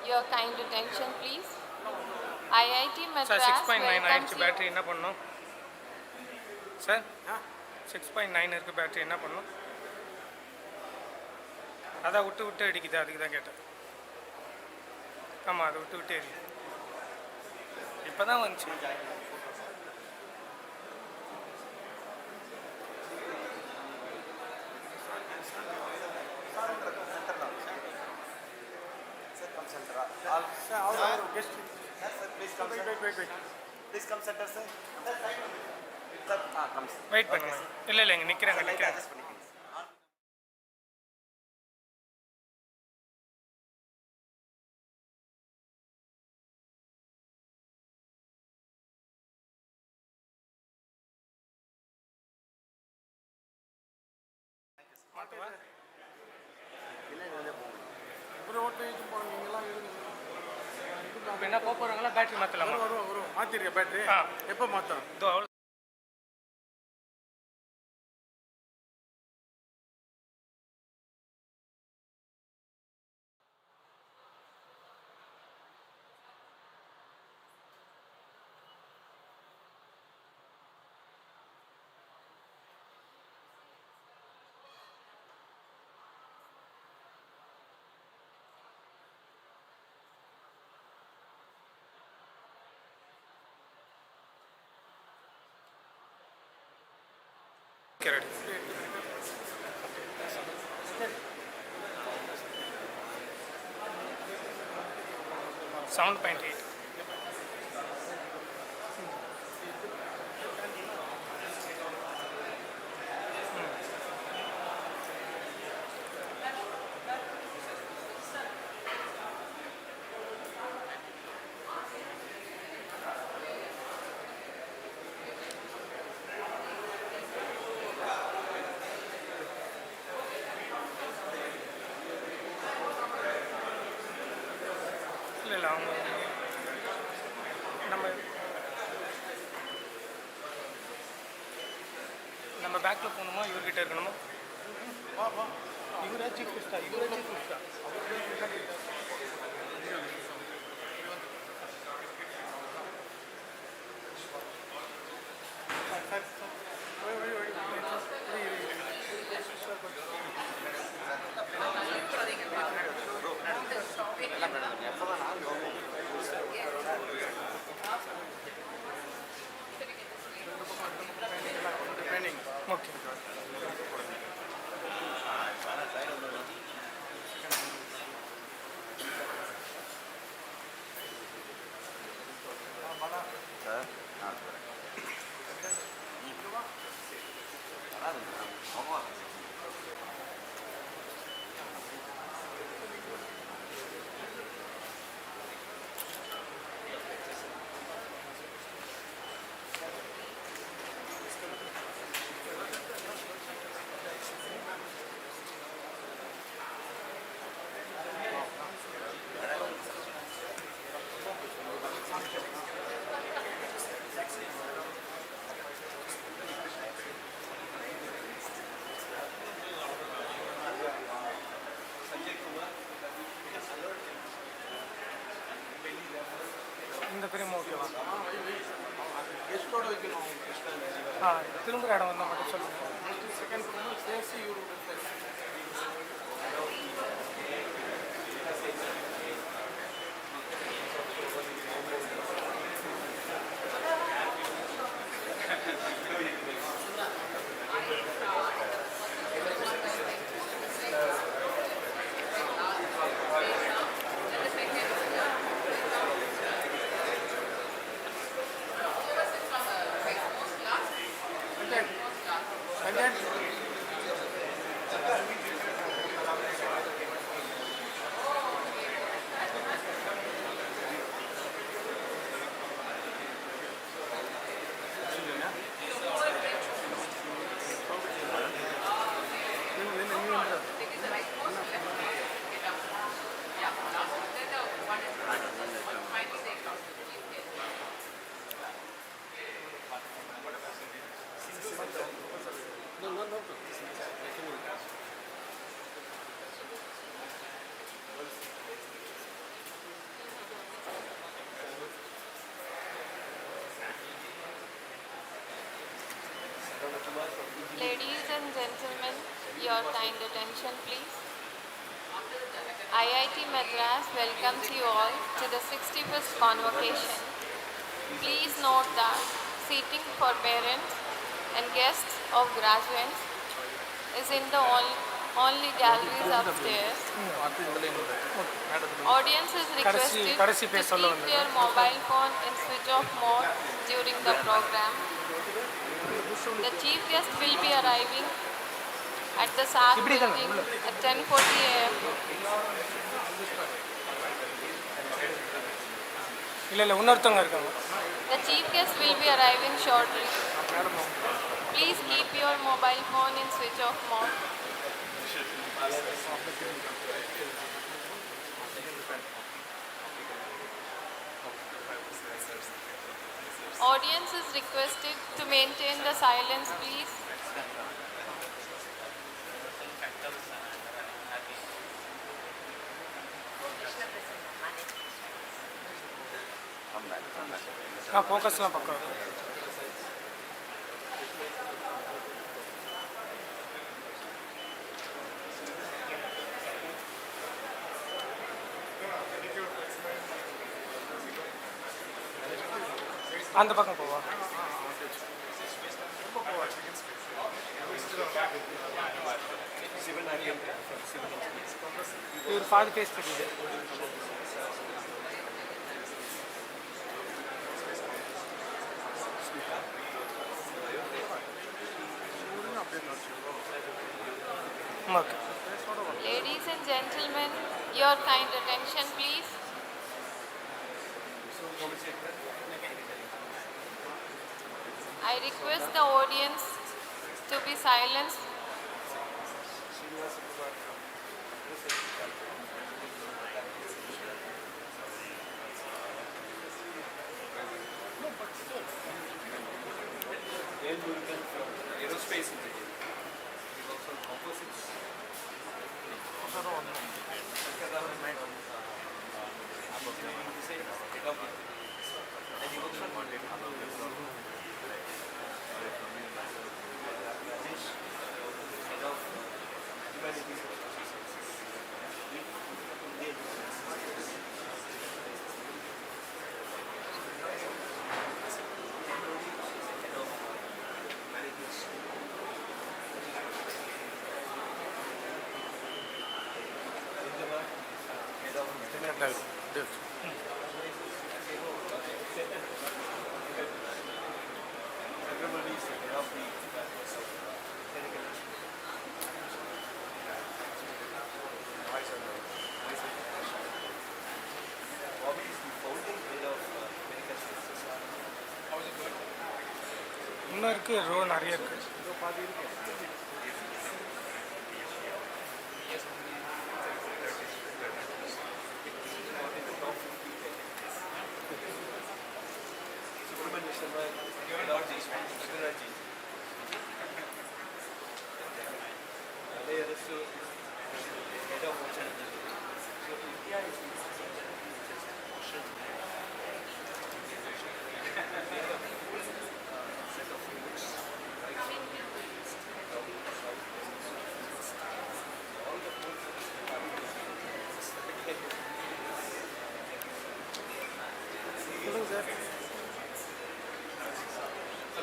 Your kind attention, please. IIT Madras. Sir, 6.9 ஆயிடுச்சு welcomes battery என்ன பண்ணணும் சார்? 6.9 இருக்குது பேட்டரி என்ன பண்ணணும்? அதான் விட்டு விட்டு அடிக்குது, அதுக்கு தான் கேட்டேன். ஆமாம், அதை விட்டு விட்டு எரியுது. இப்போ தான் வந்துச்சு. வெயிட் பண்ணுங்க. இல்லை இல்லை, இங்கே நிற்கிறாங்க நிற்கிறாங்க. மாட்டுவா இப்போ என்ன போக போகிறாங்களா? பேட்டரி மாற்றலாமா? மாற்றிருக்க பேட்டரி எப்போ மாற்றணும்? இதோ அவ்வளோ. Ready. 7.8. இல்லை அவங்க நம்ம பேக்கில் போகணுமா, இவர்கிட்ட இருக்கணுமா? இவரே சீஃப் கெஸ்டா? இவரே சீஃப் கெஸ்டா? ஓகே. இந்த பெரிய ஓகேவா? திரும்புகிற இடம் வந்தால் மட்டும் சொல்லுங்கள். செகண்ட் சேர்த்து யூரோட Ladies and gentlemen, your kind attention please. IIT Madras welcomes you all to the 61st Convocation. Please note that seating for parents and guests of graduates is in the only galleries upstairs. Audience is requested கடைசி to பேர் சொல்ல keep வந்தது. their mobile phone in switch off mode during the program. The chief guest will be arriving at the SAC building at 10:40 a.m. இல்லை இன்னொருத்தவங்க இருக்காங்க. The chief guest will be arriving shortly. Please keep your mobile phone in switch off mode. Audience is requested to maintain the silence, please. ஃபோக்கஸ்லாம் பக்கம். அந்த பக்கம் போவா. இவர் பாதி base தெரியுது. Okay. Ladies and gentlemen, your kind attention, please. I request the audience to be silent. Aerospace engineering. We work on composites. இன்னும் இருக்குது, row நிறைய இருக்குது.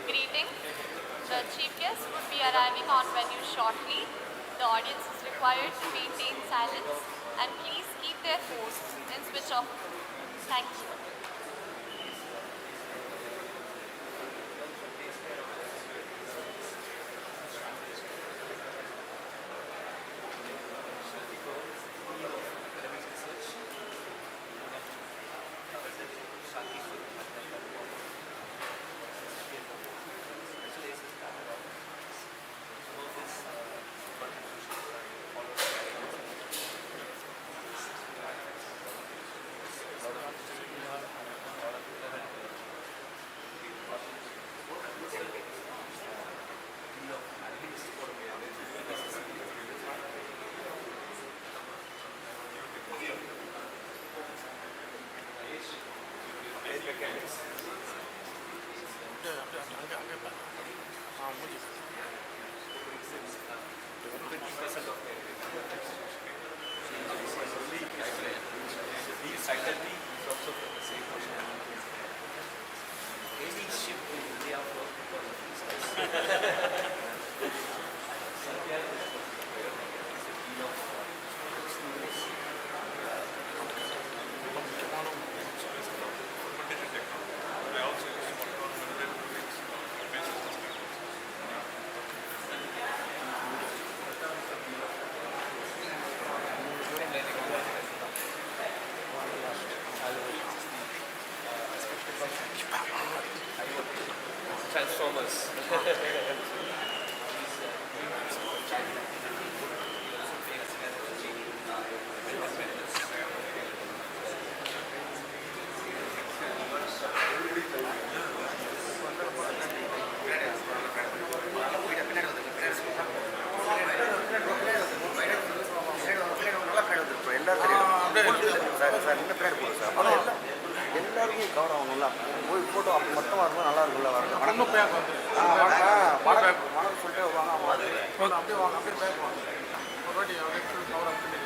Greeting. The chief guest would be arriving on venue shortly. The audience is required to maintain silence and please keep their phones in switch off. Thank you. அங்கே அங்கே அங்கே முடியும். 20% of these faculty is also from the same portion. Any shift in India for because of these guys. Transformers. எல்லாருக்கும் cover ஆகணும்ல போய் photo அப்படி மொத்தமாக இருக்கும் நல்லா இருக்கும்ல வரணும் இன்னும் பேக் வந்து வணக்கம் சொல்லிட்டு வருவாங்க அவங்க அப்படியே வாங்க அப்படியே பேக் வாங்க ஒரு வாட்டி அப்படியே கவர் பண்ணி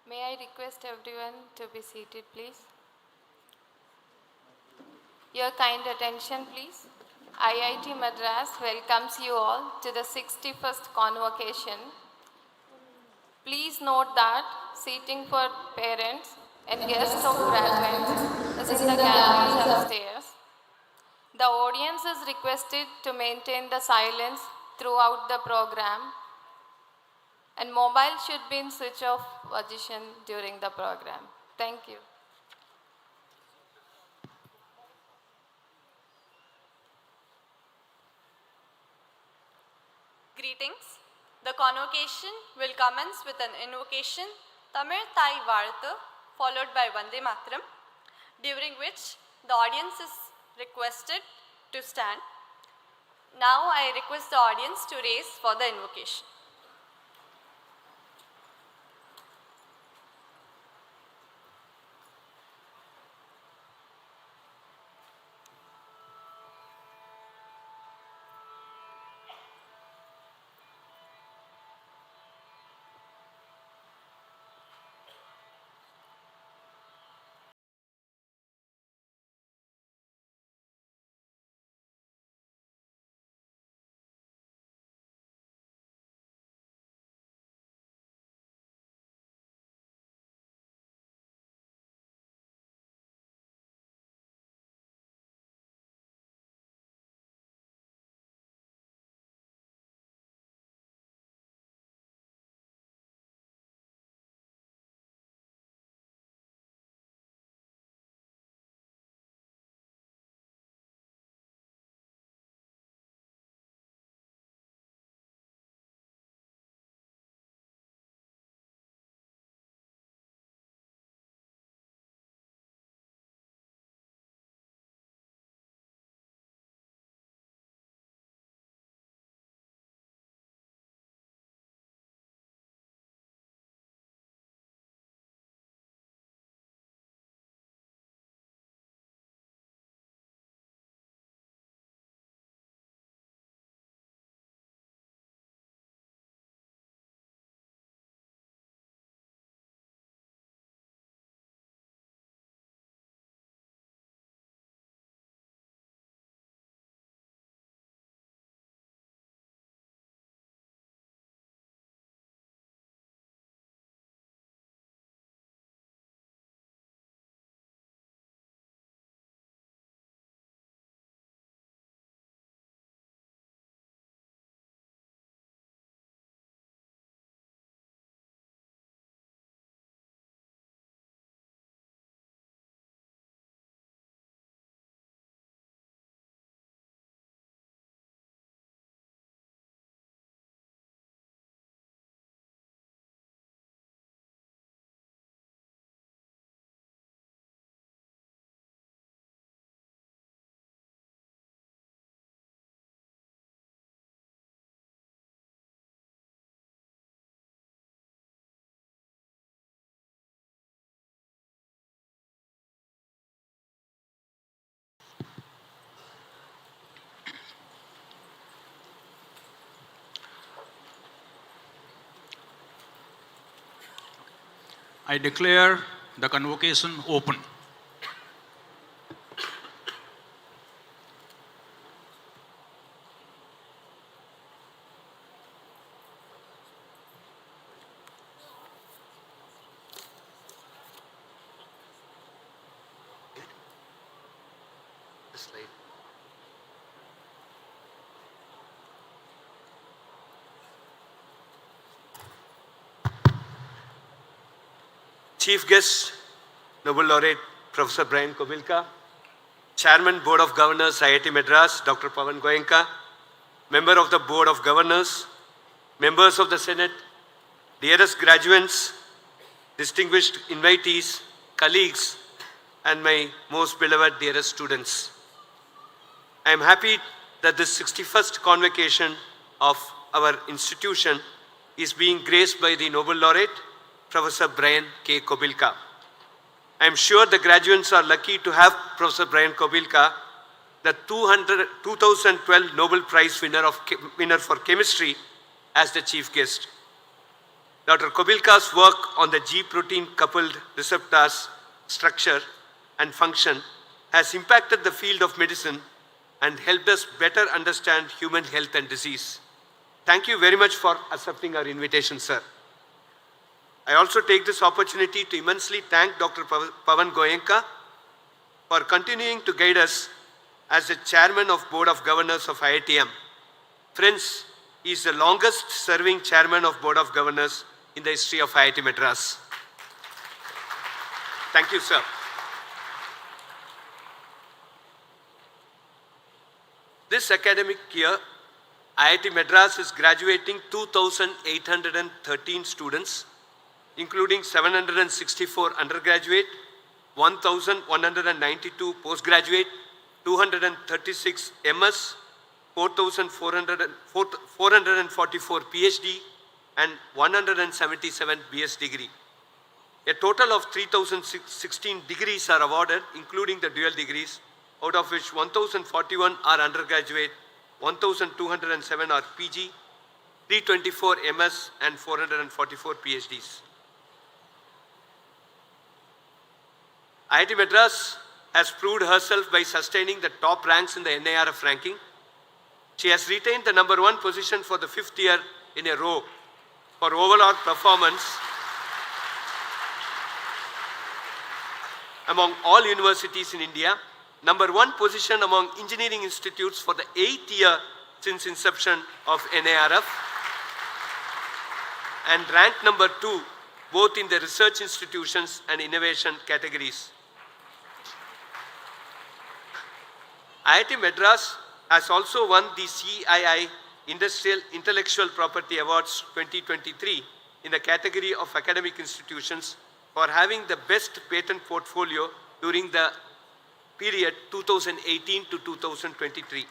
May I request everyone to be seated, please? Your kind attention, please. IIT Madras welcomes you all to the 61st Convocation. Please note that seating for parents and guests of graduates is in the galleries upstairs. The audience is requested to maintain the silence throughout the program, and mobile should be in switch off position during the program. Thank you. Greetings. The convocation will commence with an invocation, Tamil Thai Vartha, followed by Vande Mataram, during which the audience is requested to stand. Now I request the audience to raise for the invocation. I declare the convocation open. Chief Guest, Nobel Laureate Professor Brian Kobilka, Chairman Board of Governors IIT Madras, Dr. Pavan Goenka, Member of the Board of Governors, Members of the Senate, dearest graduates, distinguished invitees, colleagues, and my most beloved dearest students. I am happy that this 61st convocation of our institution is being graced by the Nobel Laureate, Professor Brian K. Kobilka. I am sure the graduates are lucky to have Professor Brian Kobilka, the 2012 Nobel Prize winner for chemistry, as the chief guest. Dr. Kobilka's work on the G-protein coupled receptors structure and function has impacted the field of medicine and helped us better understand human health and disease. Thank you very much for accepting our invitation, sir. I also take this opportunity to immensely thank Dr. Pavan Goenka for continuing to guide us as the Chairman of Board of Governors of IITM. Friends, he is the longest serving Chairman of Board of Governors in the history of IIT Madras. Thank you, sir. This academic year, IIT Madras is graduating 2,813 students, including 764 undergraduate, 1,192 postgraduate, 236 MS, 444 PhD, and 177 BS degree. A total of 3,016 degrees are awarded, including the dual degrees, out of which 1,041 are undergraduate, 1,207 are PG, 324 MS, and 444 PhDs. IIT Madras has proved herself by sustaining the top ranks in the NIRF ranking. She has retained the #1 position for the 5th year in a row for overall performance among all universities in India, #1 position among engineering institutes for the 8th year since inception of NIRF, and ranked #2 both in the research institutions and innovation categories. IIT Madras has also won the CII Industrial Intellectual Property Awards 2023 in the category of academic institutions for having the best patent portfolio during the period 2018 to 2023.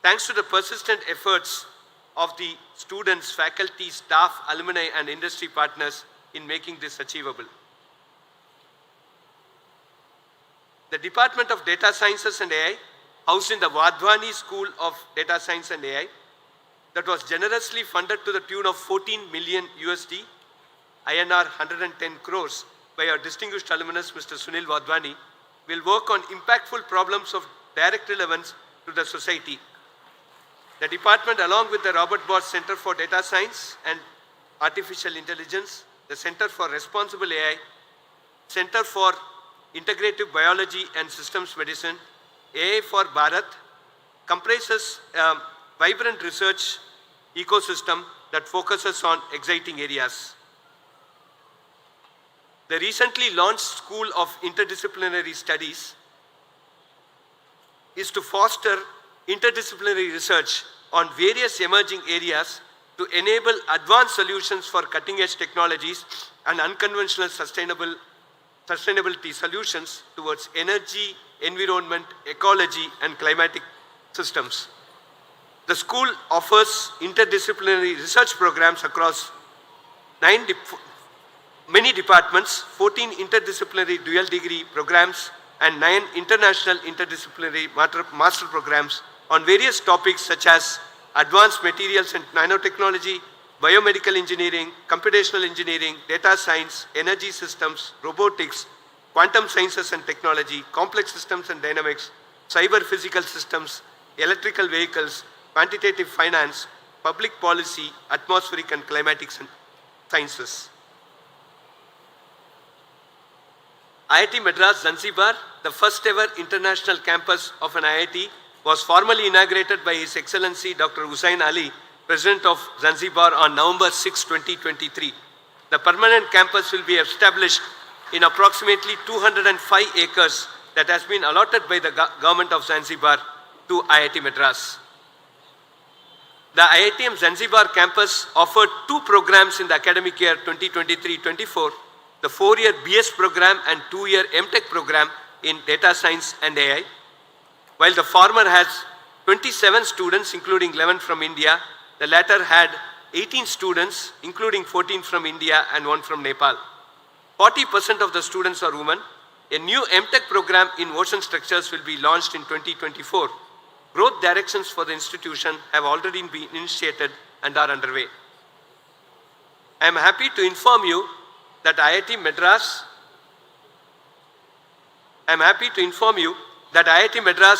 Thanks to the persistent efforts of the students, faculty, staff, alumni, and industry partners in making this achievable. The Department of Data Sciences and AI, housed in the Wadhwani School of Data Science and AI, that was generously funded to the tune of 14 million USD, INR 110 crores, by our distinguished alumnus, Mr. Sunil Wadhwani, will work on impactful problems of direct relevance to the society. The department, along with the Robert Bosch Center for Data Science and Artificial Intelligence, the Center for Responsible AI, Center for Integrative Biology and Systems Medicine, AI for Bharat, comprises a vibrant research ecosystem that focuses on exciting areas. The recently launched School of Interdisciplinary Studies is to foster interdisciplinary research on various emerging areas to enable advanced solutions for cutting-edge technologies and unconventional sustainability solutions towards energy, environment, ecology, and climatic systems. The school offers interdisciplinary research programs across many departments, 14 interdisciplinary dual degree programs, and 9 international interdisciplinary master programs on various topics such as advanced materials and nanotechnology, biomedical engineering, computational engineering, data science, energy systems, robotics, quantum sciences and technology, complex systems and dynamics, cyber physical systems, electrical vehicles, quantitative finance, public policy, atmospheric and climatic sciences. IIT Madras Zanzibar, the first ever international campus of an IIT, was formally inaugurated by His Excellency Dr. Hussain Ali, President of Zanzibar, on November 6, 2023. The permanent campus will be established in approximately 205 acres that has been allotted by the government of Zanzibar to IIT Madras. The IITM Zanzibar campus offered 2 programs in the academic year 2023-24, the 4-year BS program and 2-year MTech program in data science and AI. While the former has 27 students, including 11 from India, the latter had 18 students, including 14 from India and 1 from Nepal. 40% of the students are women. A new MTech program in ocean structures will be launched in 2024. Growth directions for the institution have already been initiated and are underway. I am happy to inform you that IIT Madras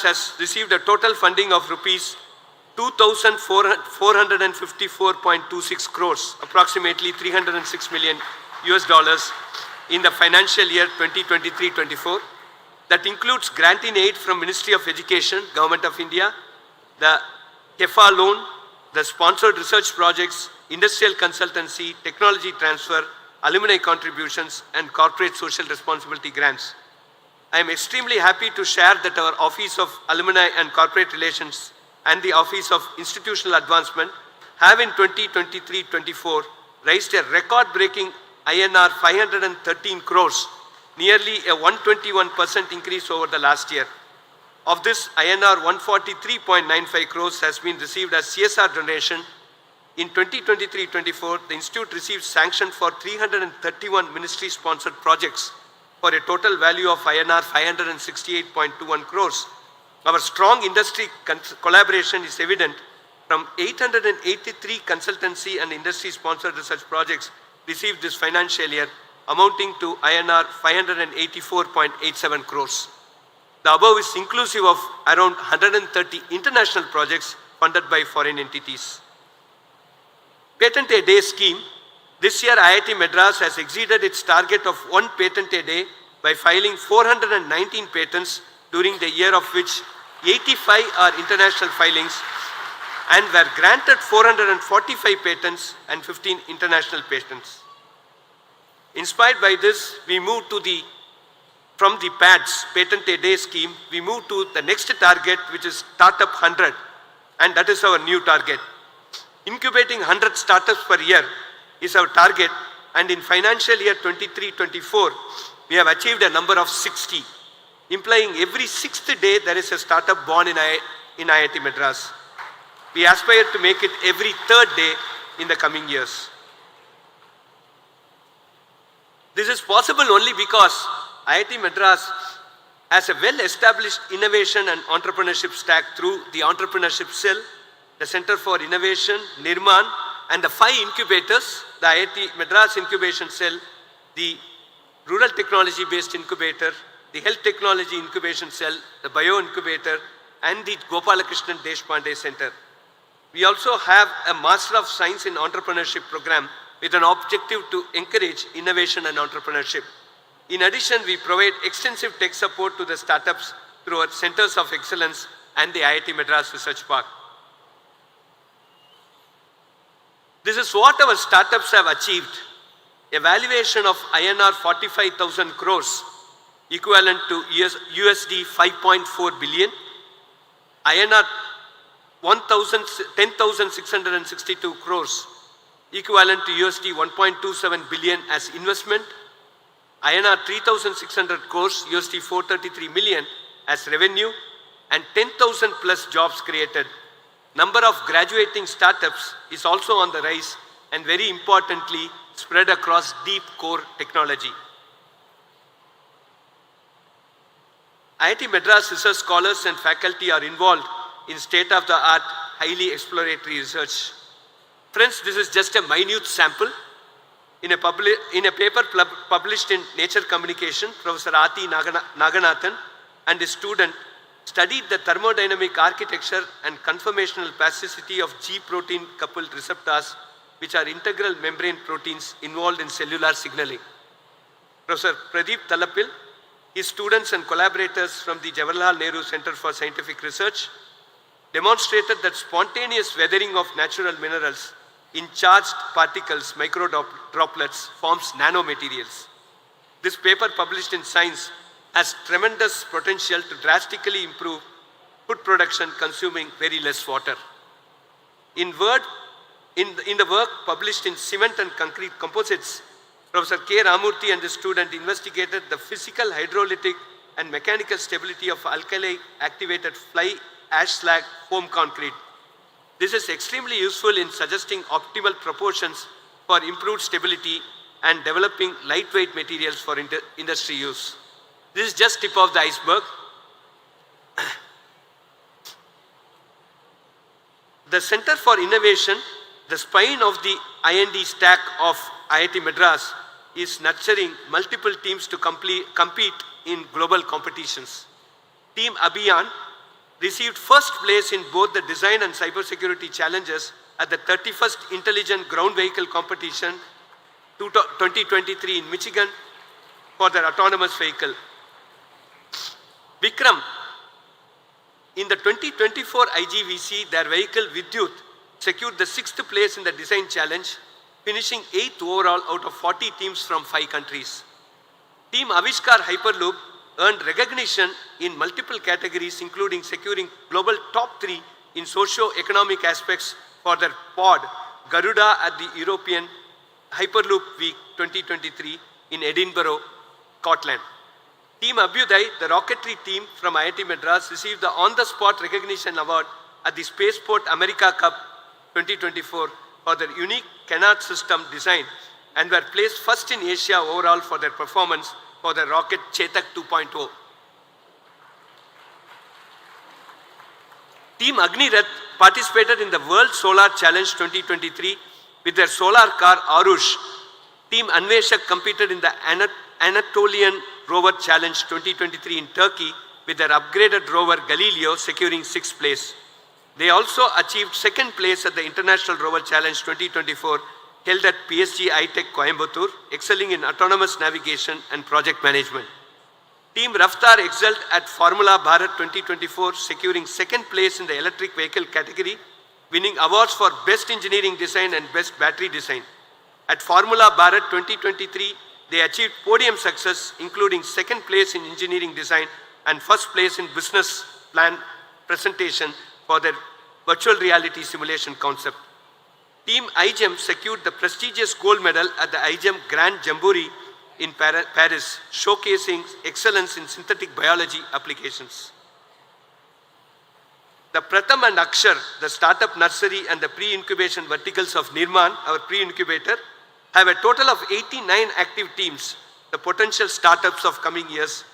has received a total funding of rupees 2,454.26 crores, approximately $306 million in the financial year 2023-24. That includes grant in aid from Ministry of Education, Government of India, the KEFA loan, the sponsored research projects, industrial consultancy, technology transfer, alumni contributions, and corporate social responsibility grants. I am extremely happy to share that our Office of Alumni and Corporate Relations and the Office of Institutional Advancement have in 2023-24 raised a record-breaking INR 513 crores, nearly a 121% increase over the last year. Of this, INR 143.95 crores has been received as CSR donation. In 2023-24, the Institute received sanction for 331 ministry-sponsored projects for a total value of INR 568.21 crores. Our strong industry collaboration is evident from 883 consultancy and industry-sponsored research projects received this financial year, amounting to INR 584.87 crores. The above is inclusive of around 130 international projects funded by foreign entities. Patent a Day scheme. This year, IIT Madras has exceeded its target of 1 patent a day by filing 419 patents during the year, of which 85 are international filings, and were granted 445 patents and 15 international patents. Inspired by this, we moved from the PADS, Patent a Day scheme, we moved to the next target, which is Startup 100, and that is our new target. Incubating 100 startups per year is our target, and in financial year 23-24, we have achieved a number of 60, implying every 6th day there is a startup born in IIT Madras. We aspire to make it every 3rd day in the coming years. This is possible only because IIT Madras has a well-established innovation and entrepreneurship stack through the Entrepreneurship Cell, the Center for Innovation, Nirman, and the 5 incubators, the IIT Madras Incubation Cell, the Rural Technology-Based Incubator, the Health Technology Incubation Cell, the Bio Incubator, and the Gopalakrishnan Deshpande Center. We also have a Master of Science in Entrepreneurship program with an objective to encourage innovation and entrepreneurship. In addition, we provide extensive tech support to the startups through our Centers of Excellence and the IIT Madras Research Park. This is what our startups have achieved. A valuation of INR 45,000 crores, equivalent to USD 5.4 billion, INR 10,662 crores, equivalent to USD 1.27 billion as investment, INR 3,600 crores, USD 433 million as revenue, and 10,000 plus jobs created. Number of graduating startups is also on the rise, and very importantly, spread across deep core technology. IIT Madras research scholars and faculty are involved in state-of-the-art, highly exploratory research. Friends, this is just a minute sample. In a paper published in Nature Communication, Professor Ati Naganathan and his student studied the thermodynamic architecture and conformational plasticity of G protein coupled receptors, which are integral membrane proteins involved in cellular signaling. Professor Pradeep Talapil, his students and collaborators from the Jawaharlal Nehru Center for Scientific Research demonstrated that spontaneous weathering of natural minerals in charged particles, microdroplets, forms nanomaterials. This paper published in Science has tremendous potential to drastically improve food production consuming very less water. In the work published in Cement and Concrete Composites, Professor K. Ramurthy and his student investigated the physical, hydrolytic and mechanical stability of alkali activated fly ash slag foam concrete. This is extremely useful in suggesting optimal proportions for improved stability and developing lightweight materials for industry use. This is just tip of the iceberg. The Center for Innovation, the spine of the I&D stack of IIT Madras, is nurturing multiple teams to compete in global competitions. Team Abhiyan received first place in both the design and cybersecurity challenges at the 31st Intelligent Ground Vehicle Competition 2023 in Michigan for their autonomous vehicle. Vikram, in the 2024 IGVC, their vehicle Vidyut secured the 6th place in the design challenge, finishing 8th overall out of 40 teams from 5 countries. Team Avishkar Hyperloop earned recognition in multiple categories, including securing global top 3 in socio-economic aspects for their pod, Garuda, at the European Hyperloop Week 2023 in Edinburgh, Scotland. Team Abhyuday, the rocketry team from IIT Madras, received the on-the-spot recognition award at the Spaceport America Cup 2024 for their unique canard system design and were placed first in Asia overall for their performance for the rocket Chetak 2.0. Team Agnirath participated in the World Solar Challenge 2023 with their solar car Arush. Team Anveshak competed in the Anatolian Rover Challenge 2023 in Turkey with their upgraded rover Galileo, securing 6th place. They also achieved 2nd place at the International Rover Challenge 2024 held at PSG iTech Coimbatore, excelling in autonomous navigation and project management. Team Raftar excelled at Formula Bharat 2024, securing 2nd place in the electric vehicle category, winning awards for Best Engineering Design and Best Battery Design. At Formula Bharat 2023, they achieved podium success, including 2nd place in engineering design and 1st place in business plan presentation for their virtual reality simulation concept. Team iGEM secured the prestigious gold medal at the iGEM Grand Jamboree in Paris, showcasing excellence in synthetic biology applications. The Pratham and Akshar, the startup nursery and the pre-incubation verticals of Nirman, our pre-incubator, have a total of 89 active teams, the potential startups of coming years.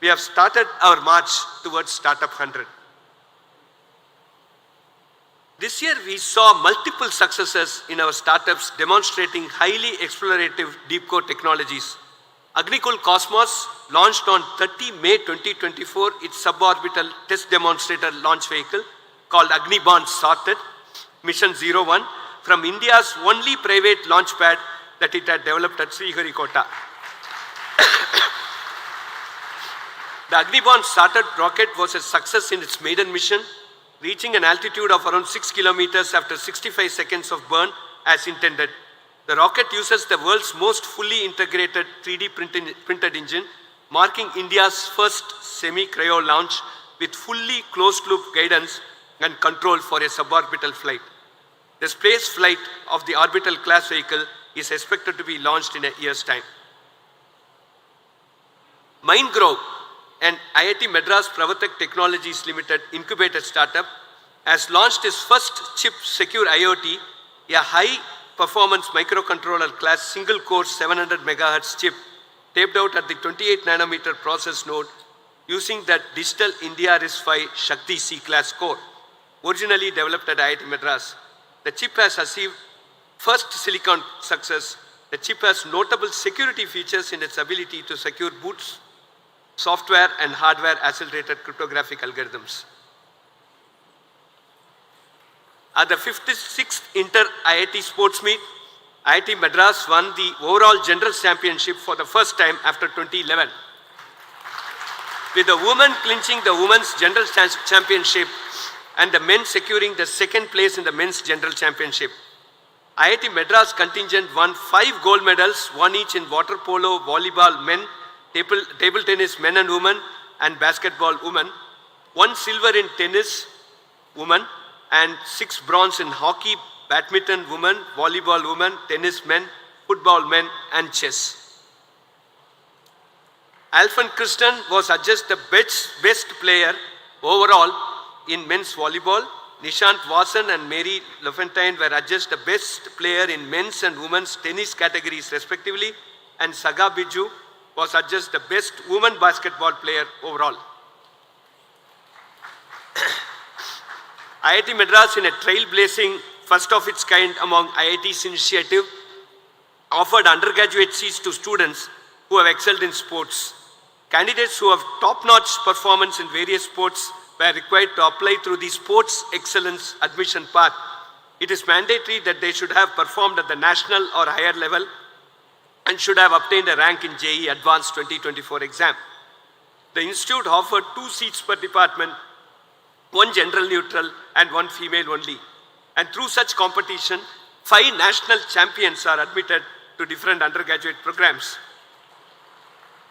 We have started our march towards Startup 100. This year we saw multiple successes in our startups demonstrating highly explorative deep core technologies. Agnikul Cosmos launched on 30 May 2024 its suborbital test demonstrator launch vehicle called Agnibond Sorted Mission 01 from India's only private launch pad that it had developed at Sriharikota. The Agnibond Sorted rocket was a success in its maiden mission, reaching an altitude of around 6 kilometers after 65 seconds of burn as intended. The rocket uses the world's most fully integrated 3D printed engine, marking India's first semi-cryo launch with fully closed-loop guidance and control for a suborbital flight. The space flight of the orbital class vehicle is expected to be launched in a year's time. Mindgrove, an IIT Madras Pravatak Technologies Limited incubated startup, has launched its first chip secure IoT, a high-performance microcontroller class single-core 700 MHz chip taped out at the 28 nanometer process node using the Digital India RISC-V Shakti C-class core, originally developed at IIT Madras. The chip has first silicon success, the chip has notable security features in its ability to secure boots, software and hardware accelerated cryptographic algorithms. At the 56th Inter-IIT Sports Meet, IIT Madras won the overall general championship for the first time after 2011, with the women clinching the women's general championship and the men securing the second place in the men's general championship. IIT Madras contingent won 5 gold medals, 1 each in water polo, volleyball men, table tennis men and women, and basketball women, 1 silver in tennis women, and 6 bronze in hockey, badminton women, volleyball women, tennis men, football men, and chess. Alfred Christen was adjudged the best player overall in men's volleyball. Nishant Vasan and Mary Lafontaine were adjudged the best player in men's and women's tennis categories respectively, and Saga Biju was adjudged the best women basketball player overall. IIT Madras, in a trailblazing first of its kind among IIT's initiative, offered undergraduate seats to students who have excelled in sports. Candidates who have top-notch performance in various sports were required to apply through the Sports Excellence Admission Path. It is mandatory that they should have performed at the national or higher level and should have obtained a rank in JEE Advanced 2024 exam. The institute offered 2 seats per department, 1 general neutral and 1 female only. And through such competition, 5 national champions are admitted to different undergraduate programs.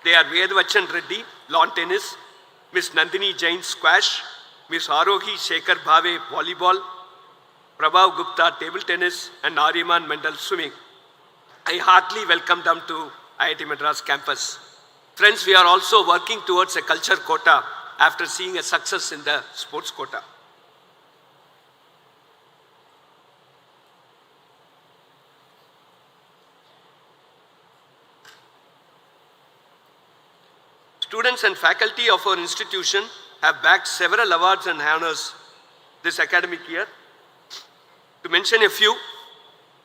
They are Vedvachan Reddy, lawn tennis, Miss Nandini Jain, squash, Miss Arohi Shekhar Bhave, volleyball, Prabhav Gupta, table tennis, and Nariman Mendel, swimming. I heartily welcome them to IIT Madras campus. Friends, we are also working towards a culture quota after seeing a success in the sports quota. Students and faculty of our institution have bagged several awards and honors this academic year. To mention a few,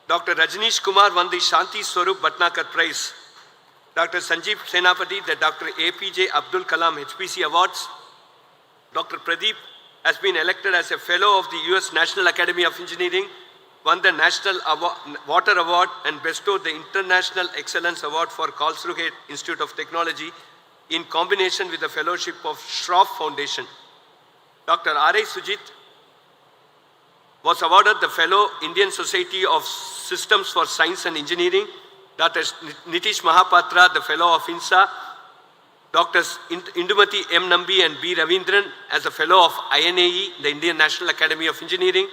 Dr. Rajneesh Kumar won the Shanti Swarup Bhatnagar Prize. Dr. Sanjeev Senapati, the Dr. APJ Abdul Kalam HPC Awards. Dr. Pradeep has been elected as a Fellow of the US National Academy of Engineering, won the National Water Award, and bestowed the International Excellence Award for Karlsruhe Institute of Technology in combination with the fellowship of Schroff Foundation. Dr. R.A. Sujit was awarded the Fellow Indian Society of Systems for Science and Engineering. Dr. Nitish Mahapatra, the Fellow of INSA. Drs. Indumati M. Nambi and B. Ravindran as a Fellow of INAE, the Indian National Academy of Engineering.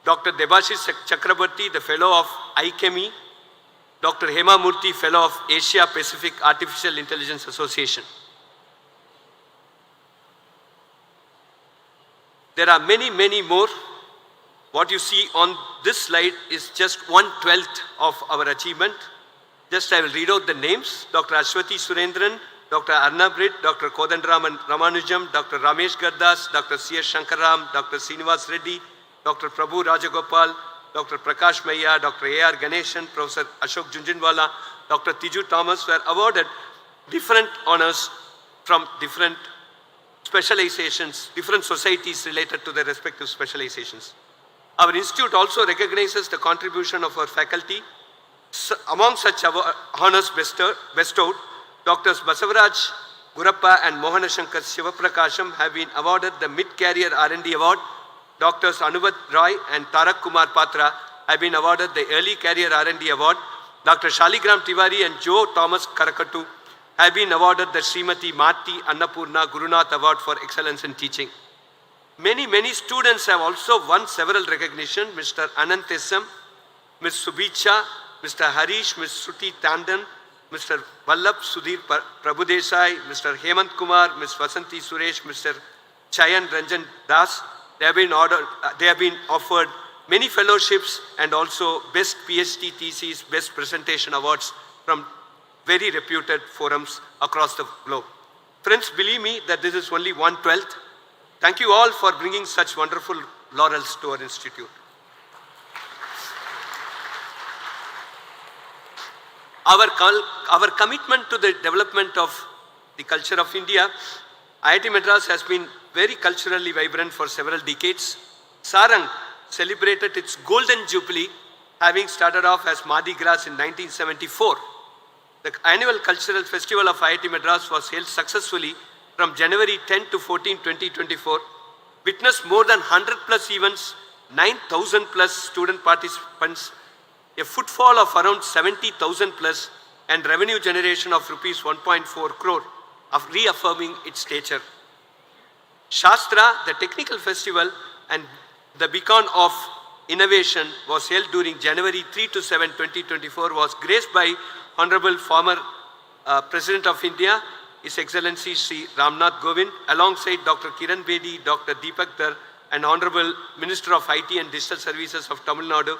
Dr. Debashis Chakrabarti, the Fellow of IChemE. Dr. Hema Murthy, Fellow of Asia Pacific Artificial Intelligence Association. There are many, many more. What you see on this slide is just 1/12 of our achievement. Just I will read out the names. Dr. Ashwati Surendran, Dr. Arnab Rid, Dr. Kodandraman Ramanujam, Dr. Ramesh Gardas, Dr. C.S. Shankaram, Dr. Srinivas Reddy, Dr. Prabhu Rajagopal, Dr. Prakash Maya, Dr. A.R. Ganeshan, Professor Ashok Junjunwala, Dr. Tiju Thomas were awarded different honors from different specializations, different societies related to their respective specializations. Our institute also recognizes the contribution of our faculty. Among such honors bestowed, Drs. Basavaraj Gurappa and Mohanashankar Shivaprakasham have been awarded the Mid-Career R&D Award. Drs. Anuvat Roy and Tarak Kumar Patra have been awarded the Early Career R&D Award. Dr. Shaligram Tiwari and Joe Thomas Karakatu have been awarded the Srimati Mati Annapurna Gurunath Award for Excellence in Teaching. Many, many students have also won several recognition. Mr. Anant Esam, Ms. Subicha, Mr. Harish, Ms. Shruti Tandon, Mr. Vallabh Sudhir Prabhudesai, Mr. Hemant Kumar, Ms. Vasanti Suresh, Mr. Chayan Ranjan Das. They have been offered many fellowships and also best PhD theses, best presentation awards from very reputed forums across the globe. Friends, believe me that this is only 1/12. Thank you all for bringing such wonderful laurels to our institute. Our commitment to the development of the culture of India, IIT Madras has been very culturally vibrant for several decades. Sarang celebrated its golden jubilee, having started off as Mardi Gras in 1974. The annual cultural festival of IIT Madras was held successfully from January 10 to 14, 2024, witnessed more than 100 plus events, 9,000 plus student participants, a footfall of around 70,000 plus, and revenue generation of rupees 1.4 crore, of reaffirming its stature. Shastra, the technical festival and the beacon of innovation, was held during January 3 to 7, 2024, was graced by Honorable former President of India, His Excellency Sri Ramnath Govind, alongside Dr. Kiran Bedi, Dr. Deepak Dhar, and Honorable Minister of IT and Digital Services of Tamil Nadu,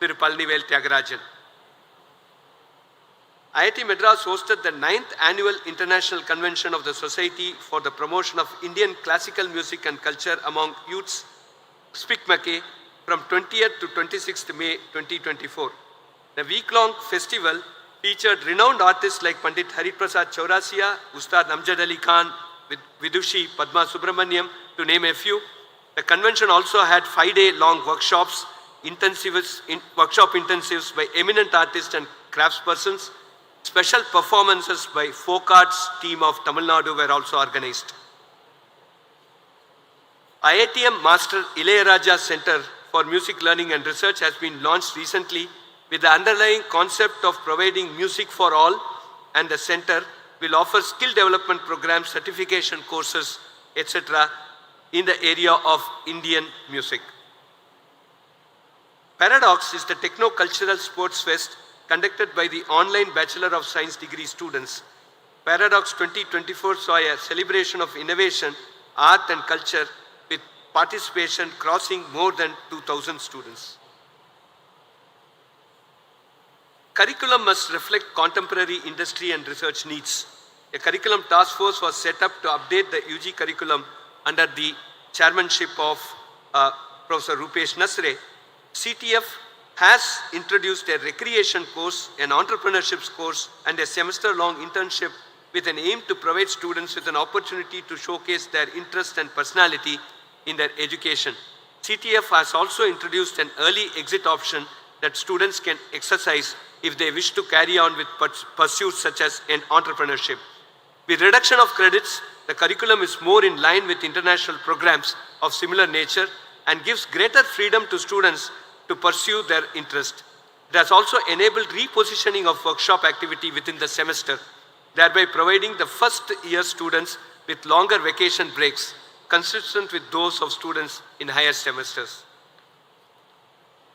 Thiru Palanivel Tyagarajan. IIT Madras hosted the 9th Annual International Convention of the Society for the Promotion of Indian Classical Music and Culture among Youths, SPICMACE, from 20th to 26th May 2024. The week-long festival featured renowned artists like Pandit Hariprasad Chaurasia, Ustad Amjad Ali Khan, Vidushi Padma Subramaniam, to name a few. The convention also had 5-day-long workshops, workshop intensives by eminent artists and craftspersons. Special performances by folk arts team of Tamil Nadu were also organized. IITM Master Ilayaraja Center for Music Learning and Research has been launched recently with the underlying concept of providing music for all, and the center will offer skill development programs, certification courses, etc. in the area of Indian music. Paradox is the techno-cultural sports fest conducted by the online Bachelor of Science degree students. Paradox 2024 saw a celebration of innovation, art and culture with participation crossing more than 2,000 students. Curriculum must reflect contemporary industry and research needs. A curriculum task force was set up to update the UG curriculum under the chairmanship of Professor Rupesh Nasre. CTF has introduced a recreation course, an entrepreneurship course, and a semester-long internship with an aim to provide students with an opportunity to showcase their interest and personality in their education. CTF has also introduced an early exit option that students can exercise if they wish to carry on with pursuits such as an entrepreneurship. With reduction of credits, the curriculum is more in line with international programs of similar nature and gives greater freedom to students to pursue their interest. It has also enabled repositioning of workshop activity within the semester, thereby providing the first year students with longer vacation breaks, consistent with those of students in higher semesters.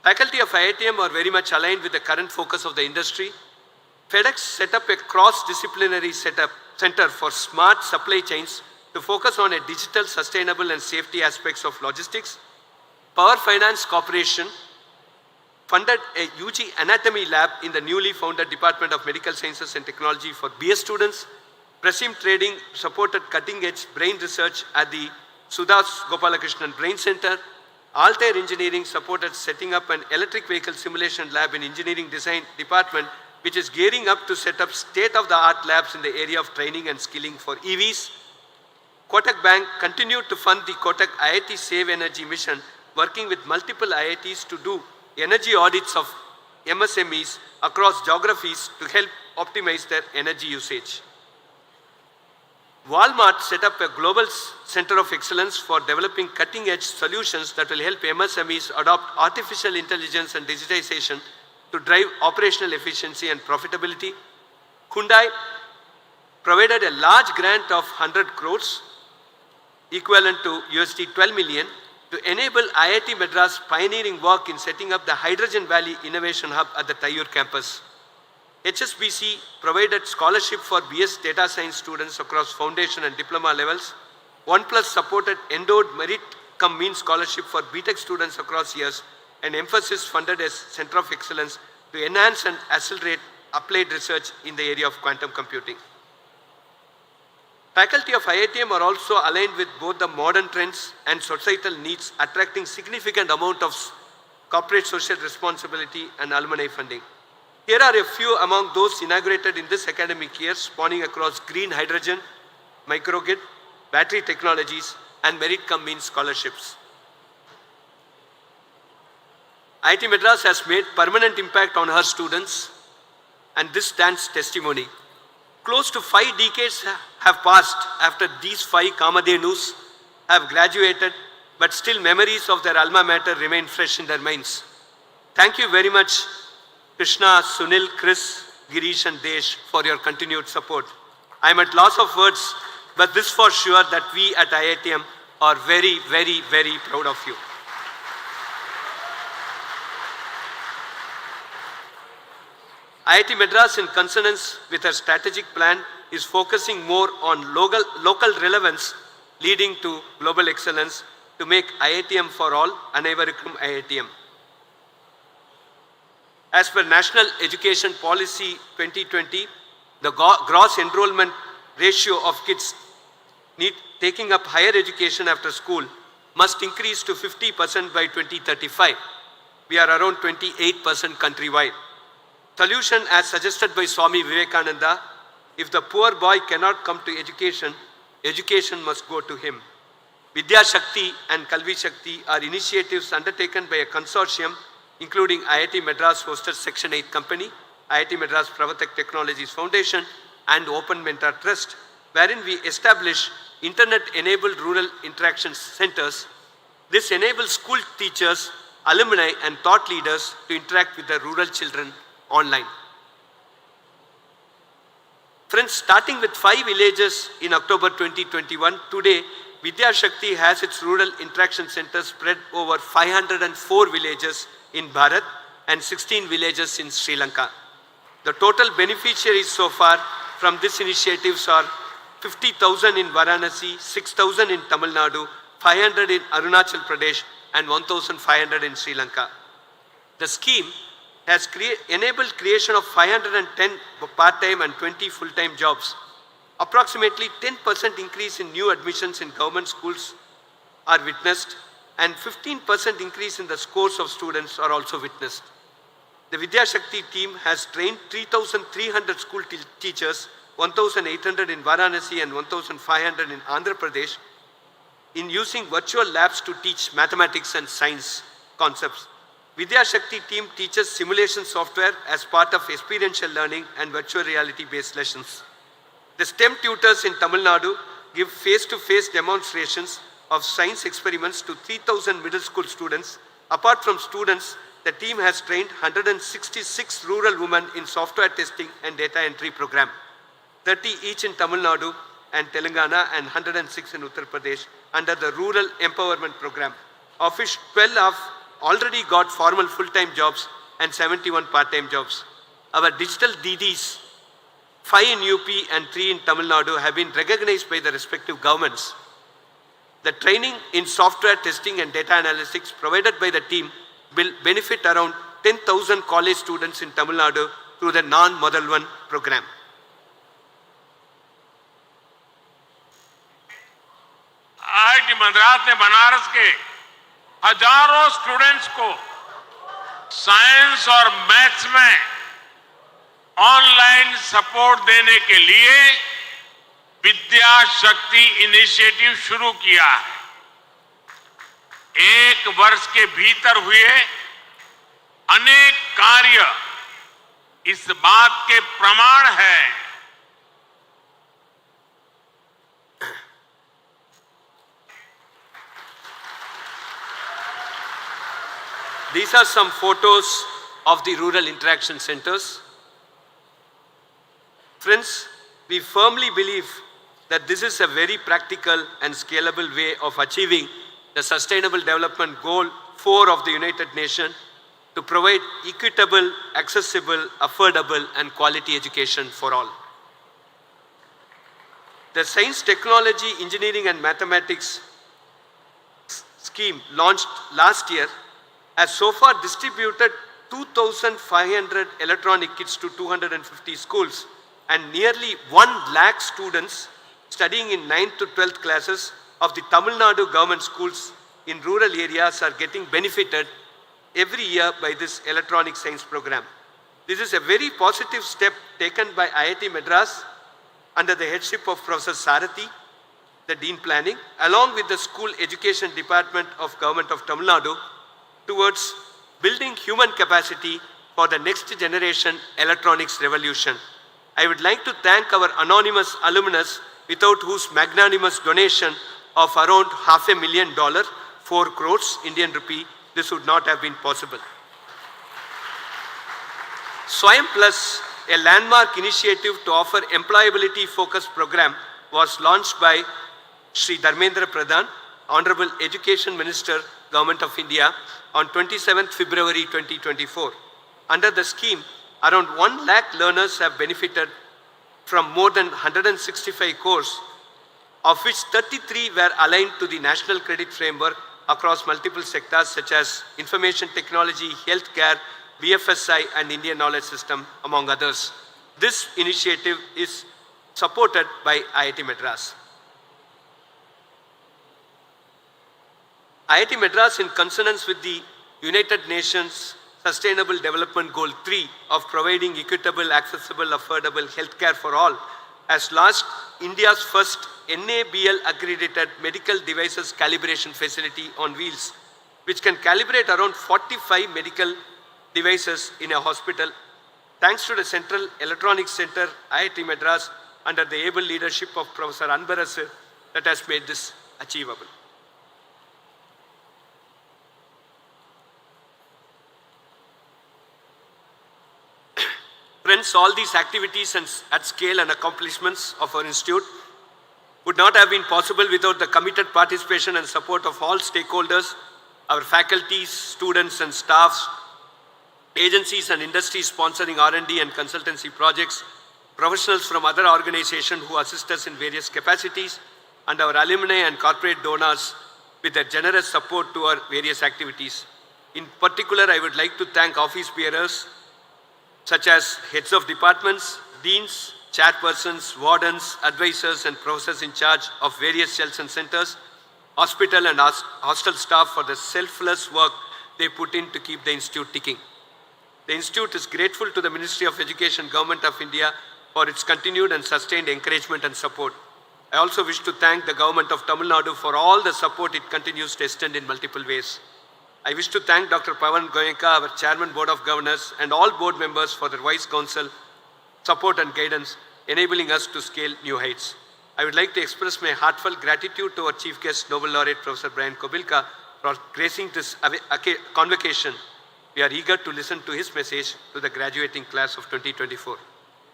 Faculty of IITM are very much aligned with the current focus of the industry. FedEx set up a cross-disciplinary center for smart supply chains to focus on a digital, sustainable and safety aspects of logistics. Power Finance Corporation funded a UG anatomy lab in the newly founded Department of Medical Sciences and Technology for BS students. Presim Trading supported cutting-edge brain research at the Sudhas Gopalakrishnan Brain Center. Altair Engineering supported setting up an electric vehicle simulation lab in Engineering Design Department, which is gearing up to set up state-of-the-art labs in the area of training and skilling for EVs. Kotak Bank continued to fund the Kotak IIT Save Energy mission, working with multiple IITs to do energy audits of MSMEs across geographies to help optimize their energy usage. Walmart set up a global center of excellence for developing cutting-edge solutions that will help MSMEs adopt artificial intelligence and digitization to drive operational efficiency and profitability. Hyundai provided a large grant of 100 crores, equivalent to $12 million, to enable IIT Madras pioneering work in setting up the Hydrogen Valley Innovation Hub at the Tayyur campus. HSBC provided scholarship for BS Data Science students across foundation and diploma levels. OnePlus supported endowed merit cum mean scholarship for BTech students across years, and Emphasis funded a center of excellence to enhance and accelerate applied research in the area of quantum computing. Faculty of IITM are also aligned with both the modern trends and societal needs, attracting significant amount of corporate social responsibility and alumni funding. Here are a few among those inaugurated in this academic year, spanning across green hydrogen, microgrid, battery technologies, and merit-cum-means scholarships. IIT Madras has made permanent impact on her students, and this stands testimony. Close to 5 decades have passed after these 5 Kamadhenus have graduated, but still memories of their alma mater remain fresh in their minds. Thank you very much, Krishna, Sunil, Chris, Girish and Desh, for your continued support. I am at loss of words, but this for sure that we at IITM are very, very, very proud of you. IIT Madras, in consonance with her strategic plan, is focusing more on local relevance, leading to global excellence to make IITM for all, Anaivarukkum IITM. As per National Education Policy 2020, the gross enrollment ratio of kids taking up higher education after school must increase to 50% by 2035. We are around 28% countrywide. Solution as suggested by Swami Vivekananda: if the poor boy cannot come to education, education must go to him. Vidya Shakti and Kalvi Shakti are initiatives undertaken by a consortium including IIT Madras hosted Section 8 Company, IIT Madras Pravatek Technologies Foundation and Open Mentor Trust, wherein we establish internet-enabled rural interaction centers. This enables school teachers, alumni and thought leaders to interact with their rural children online. Friends, starting with 5 villages in October 2021, today Vidya Shakti has its rural interaction centers spread over 504 villages in Bharat and 16 villages in Sri Lanka. The total beneficiaries so far from this initiatives are 50,000 in Varanasi, 6,000 in Tamil Nadu, 500 in Arunachal Pradesh and 1,500 in Sri Lanka. The scheme has enabled creation of 510 part-time and 20 full-time jobs. Approximately 10% increase in new admissions in government schools are witnessed, and 15% increase in the scores of students are also witnessed. The Vidya Shakti team has trained 3,300 school teachers, 1,800 in Varanasi and 1,500 in Andhra Pradesh, in using virtual labs to teach mathematics and science concepts. Vidya Shakti team teaches simulation software as part of experiential learning and virtual reality based lessons. The STEM tutors in Tamil Nadu give face-to-face demonstrations of science experiments to 3,000 middle school students. Apart from students, the team has trained 166 rural women in software testing and data entry program, 30 each in Tamil Nadu and Telangana and 106 in Uttar Pradesh under the Rural Empowerment Program, of which 12 have already got formal full-time jobs and 71 part-time jobs. Our digital DDs, 5 in UP and 3 in Tamil Nadu, have been recognized by the respective governments. The training in software testing and data analytics provided by the team will benefit around 10,000 college students in Tamil Nadu through the Non-Model 1 program. IIT Madras ने बनारस के हजारों students को science और maths में online support देने के लिए विद्या शक्ति इनिशिएटिव शुरू किया है। 1 वर्ष के भीतर हुए अनेक कार्य इस बात के प्रमाण है। These are some photos of the rural interaction centers. Friends, we firmly believe that this is a very practical and scalable way of achieving the Sustainable Development Goal 4 of the United Nations to provide equitable, accessible, affordable and quality education for all. The Science, Technology, Engineering and Mathematics scheme launched last year has so far distributed 2,500 electronic kits to 250 schools, and nearly 1 lakh students studying in 9th to 12th classes of the Tamil Nadu government schools in rural areas are getting benefited every year by this electronic science program. This is a very positive step taken by IIT Madras under the headship of Professor Sarathi, the Dean Planning, along with the School Education Department of Government of Tamil Nadu towards building human capacity for the next generation electronics revolution. I would like to thank our anonymous alumnus without whose magnanimous donation of around $500,000, 4 crores Indian rupee, this would not have been possible. Swayam Plus, a landmark initiative to offer employability-focused program, was launched by Sri Dharmendra Pradhan, Honorable Education Minister, Government of India, on 27th February 2024. Under the scheme, around 1 lakh learners have benefited from more than 165 courses, of which 33 were aligned to the National Credit Framework across multiple sectors such as information technology, healthcare, BFSI and Indian Knowledge System, among others. This initiative is supported by IIT Madras. IIT Madras, in consonance with the United Nations Sustainable Development Goal 3 of providing equitable, accessible, affordable healthcare for all, has launched India's first NABL accredited medical devices calibration facility on wheels, which can calibrate around 45 medical devices in a hospital, thanks to the Central Electronics Center, IIT Madras, under the able leadership of Professor Anbarasu, that has made this achievable. Friends, all these activities at scale and accomplishments of our institute would not have been possible without the committed participation and support of all stakeholders, our faculties, students and staffs, agencies and industries sponsoring R&D and consultancy projects, professionals from other organizations who assist us in various capacities, and our alumni and corporate donors with their generous support to our various activities. In particular, I would like to thank office bearers such as heads of departments, deans, chairpersons, wardens, advisors and professors in charge of various shells and centers, hospital and hostel staff for the selfless work they put in to keep the institute ticking. The institute is grateful to the Ministry of Education, Government of India for its continued and sustained encouragement and support. I also wish to thank the Government of Tamil Nadu for all the support it continues to extend in multiple ways. I wish to thank Dr. Pavan Goenka, our Chairman Board of Governors, and all board members for their wise counsel, support and guidance, enabling us to scale new heights. I would like to express my heartfelt gratitude to our Chief Guest, Nobel Laureate Professor Brian Kobilka, for gracing this convocation. We are eager to listen to his message to the graduating class of 2024.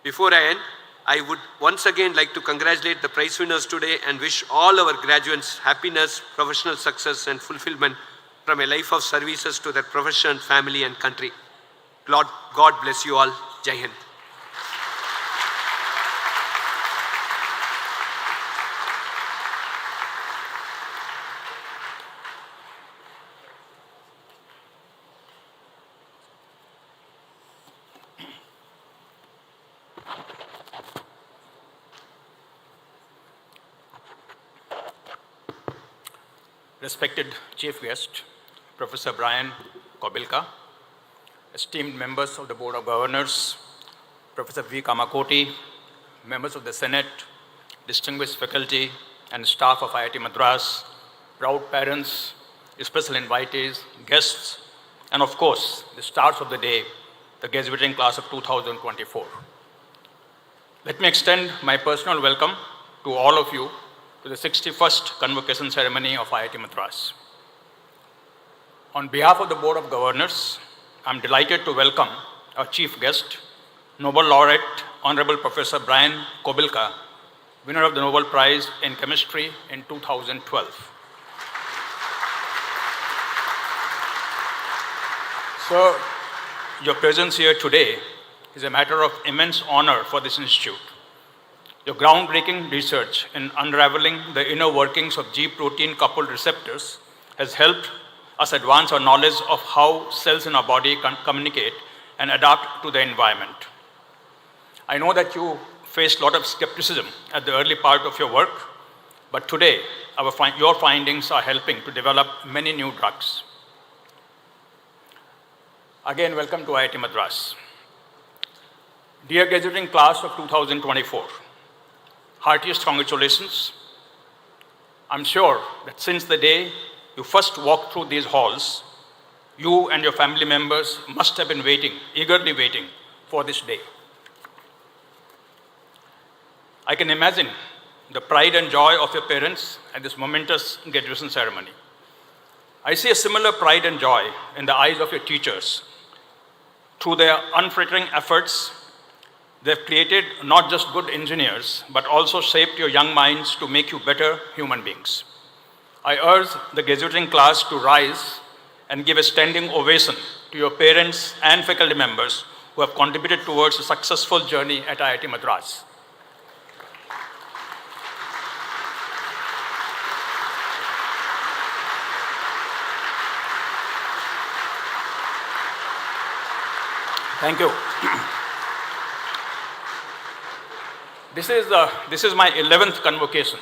Before I end, I would once again like to congratulate the prize winners today and wish all our graduates happiness, professional success and fulfillment from a life of services to their profession, family and country. God bless you all. Jai Hind. Respected Chief Guest, Professor Brian Kobilka, esteemed members of the Board of Governors, Professor V. Kamakoti, members of the Senate, distinguished faculty and staff of IIT Madras, proud parents, special invitees, guests, and of course, the stars of the day, the graduating class of 2024. Let me extend my personal welcome to all of you to the 61st Convocation Ceremony of IIT Madras. On behalf of the Board of Governors, I'm delighted to welcome our Chief Guest, Nobel Laureate Honorable Professor Brian Kobilka, winner of the Nobel Prize in Chemistry in 2012. So, your presence here today is a matter of immense honor for this institute. Your groundbreaking research in unraveling the inner workings of G protein-coupled receptors has helped us advance our knowledge of how cells in our body can communicate and adapt to the environment. I know that you faced a lot of skepticism at the early part of your work, but today your findings are helping to develop many new drugs. Again, welcome to IIT Madras. Dear graduating class of 2024, heartiest congratulations. I'm sure that since the day you first walked through these halls, you and your family members must have been waiting, eagerly waiting for this day. I can imagine the pride and joy of your parents at this momentous graduation ceremony. I see a similar pride and joy in the eyes of your teachers. Through their unfaltering efforts, they've created not just good engineers, but also shaped your young minds to make you better human beings. I urge the graduating class to rise and give a standing ovation to your parents and faculty members who have contributed towards a successful journey at IIT Madras. Thank you. This is my 11th convocation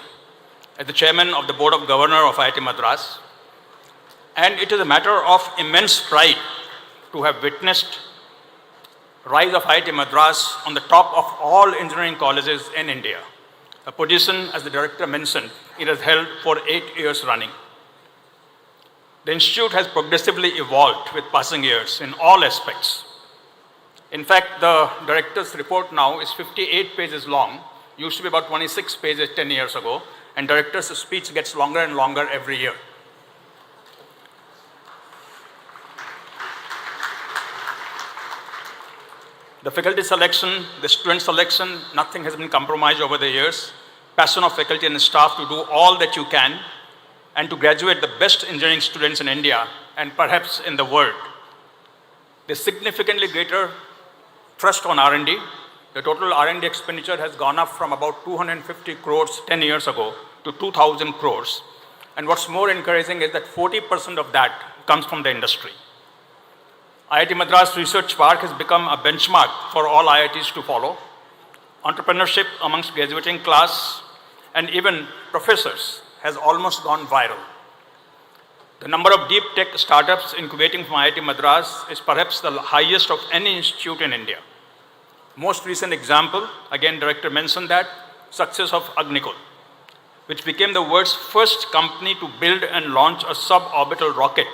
as the chairman of the Board of Governors of IIT Madras, and it is a matter of immense pride to have witnessed rise of IIT Madras on the top of all engineering colleges in India, a position, as the director mentioned, it has held for 8 years running. The institute has progressively evolved with passing years in all aspects. In fact, the director's report now is 58 pages long, used to be about 26 pages 10 years ago, and director's speech gets longer and longer every year. The faculty selection, the student selection, nothing has been compromised over the years. Passion of faculty and staff to do all that you can and to graduate the best engineering students in India and perhaps in the world. The significantly greater thrust on R&D. The total R&D expenditure has gone up from about 250 crores 10 years ago to 2,000 crores. And what's more encouraging is that 40% of that comes from the industry. IIT Madras Research Park has become a benchmark for all IITs to follow. Entrepreneurship amongst graduating class and even professors has almost gone viral. The number of deep tech startups incubating from IIT Madras is perhaps the highest of any institute in India. Most recent example, again director mentioned that, success of Agnikul, which became the world's first company to build and launch a suborbital rocket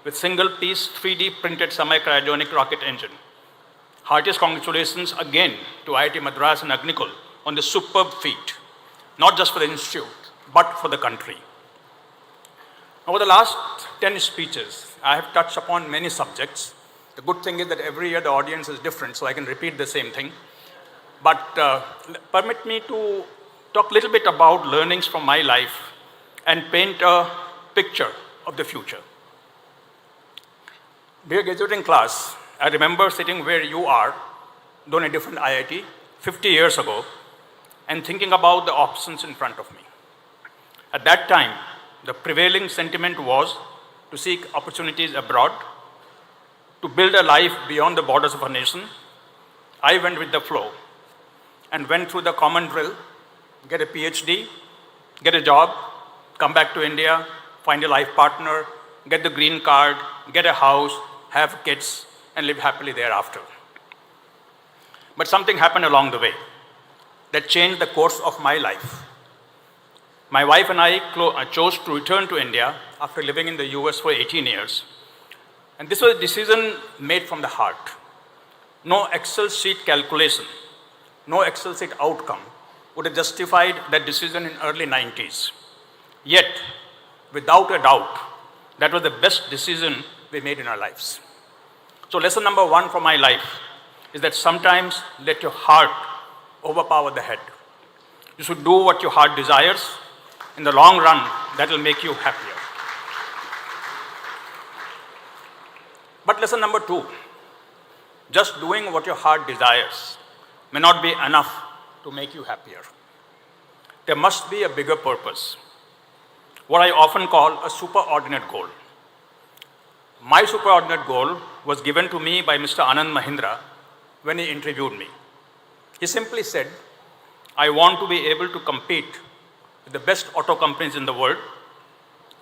with single-piece 3D printed semi-cryogenic rocket engine. Heartiest congratulations again to IIT Madras and Agnikul on this superb feat, not just for the institute, but for the country. Over the last 10 speeches, I have touched upon many subjects. The good thing is that every year the audience is different, so I can repeat the same thing. But permit me to talk a little bit about learnings from my life and paint a picture of the future. Dear graduating class, I remember sitting where you are, though in a different IIT, 50 years ago, and thinking about the options in front of me. At that time, the prevailing sentiment was to seek opportunities abroad, to build a life beyond the borders of a nation. I went with the flow and went through the common drill, get a PhD, get a job, come back to India, find a life partner, get the green card, get a house, have kids, and live happily thereafter. But something happened along the way that changed the course of my life. My wife and I chose to return to India after living in the US for 18 years. And this was a decision made from the heart. No Excel sheet calculation, no Excel sheet outcome would have justified that decision in early 90s. Yet, without a doubt, that was the best decision we made in our lives. So lesson number one for my life is that sometimes let your heart overpower the head. You should do what your heart desires. In the long run, that will make you happier. But lesson number two, just doing what your heart desires may not be enough to make you happier. There must be a bigger purpose, what I often call a superordinate goal. My superordinate goal was given to me by Mr. Anand Mahindra when he interviewed me. He simply said, I want to be able to compete with the best auto companies in the world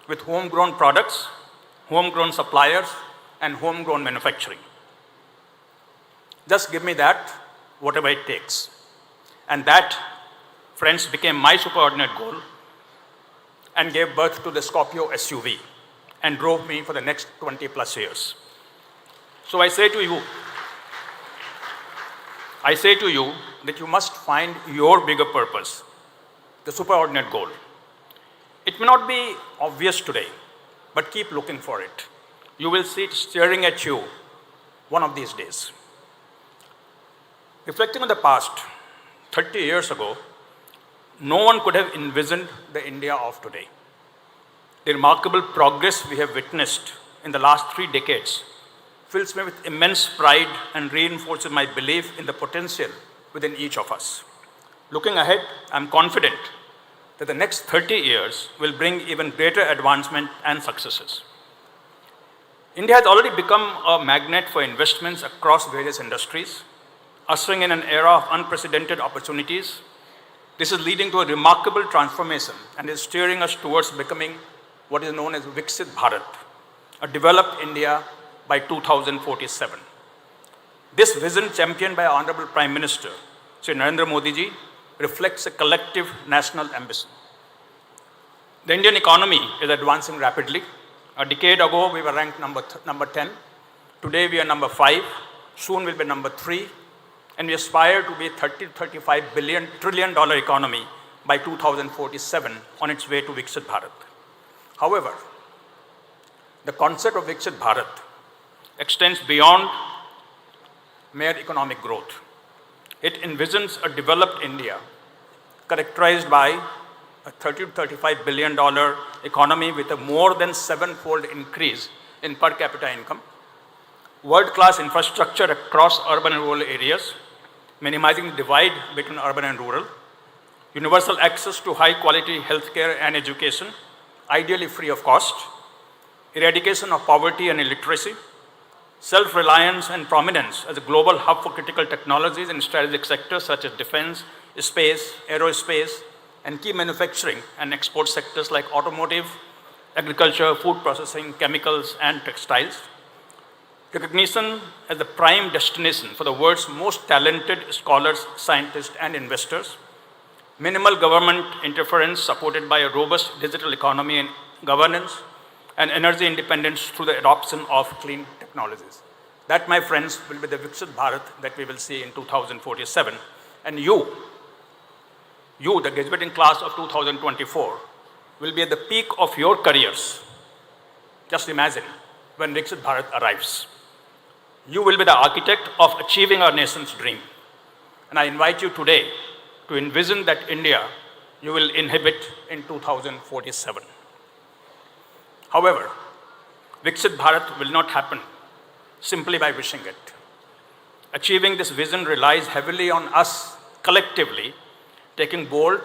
with homegrown products, homegrown suppliers, and homegrown manufacturing. Just give me that, whatever it takes. And that, friends, became my superordinate goal and gave birth to the Scorpio SUV and drove me for the next 20 plus years. So I say to you that you must find your bigger purpose, the superordinate goal. It may not be obvious today, but keep looking for it. You will see it staring at you one of these days. Reflecting on the past, 30 years ago, no one could have envisioned the India of today. The remarkable progress we have witnessed in the last 3 decades fills me with immense pride and reinforces my belief in the potential within each of us. Looking ahead, I'm confident that the next 30 years will bring even greater advancement and successes. India has already become a magnet for investments across various industries, ushering in an era of unprecedented opportunities. This is leading to a remarkable transformation and is steering us towards becoming what is known as Viksit Bharat, a developed India by 2047. This vision, championed by our Honorable Prime Minister, Shri Narendra Modi ji, reflects a collective national ambition. The Indian economy is advancing rapidly. A decade ago, we were ranked number 10. Today, we are number 5. Soon, we'll be number 3. And we aspire to be a $30 to $35 trillion economy by 2047 on its way to Viksit Bharat. However, the concept of Viksit Bharat extends beyond mere economic growth. It envisions a developed India characterized by a $30 to $35 billion economy with a more than 7-fold increase in per capita income, world-class infrastructure across urban and rural areas, minimizing the divide between urban and rural, universal access to high-quality healthcare and education, ideally free of cost, eradication of poverty and illiteracy, self-reliance and prominence as a global hub for critical technologies in strategic sectors such as defense, space, aerospace, and key manufacturing and export sectors like automotive, agriculture, food processing, chemicals, and textiles. Recognition as the prime destination for the world's most talented scholars, scientists, and investors. Minimal government interference supported by a robust digital economy and governance, and energy independence through the adoption of clean technologies. That, my friends, will be the Viksit Bharat that we will see in 2047. And you, the graduating class of 2024, will be at the peak of your careers. Just imagine when Viksit Bharat arrives. You will be the architect of achieving our nation's dream. And I invite you today to envision that India you will inhabit in 2047. However, Viksit Bharat will not happen simply by wishing it. Achieving this vision relies heavily on us collectively taking bold,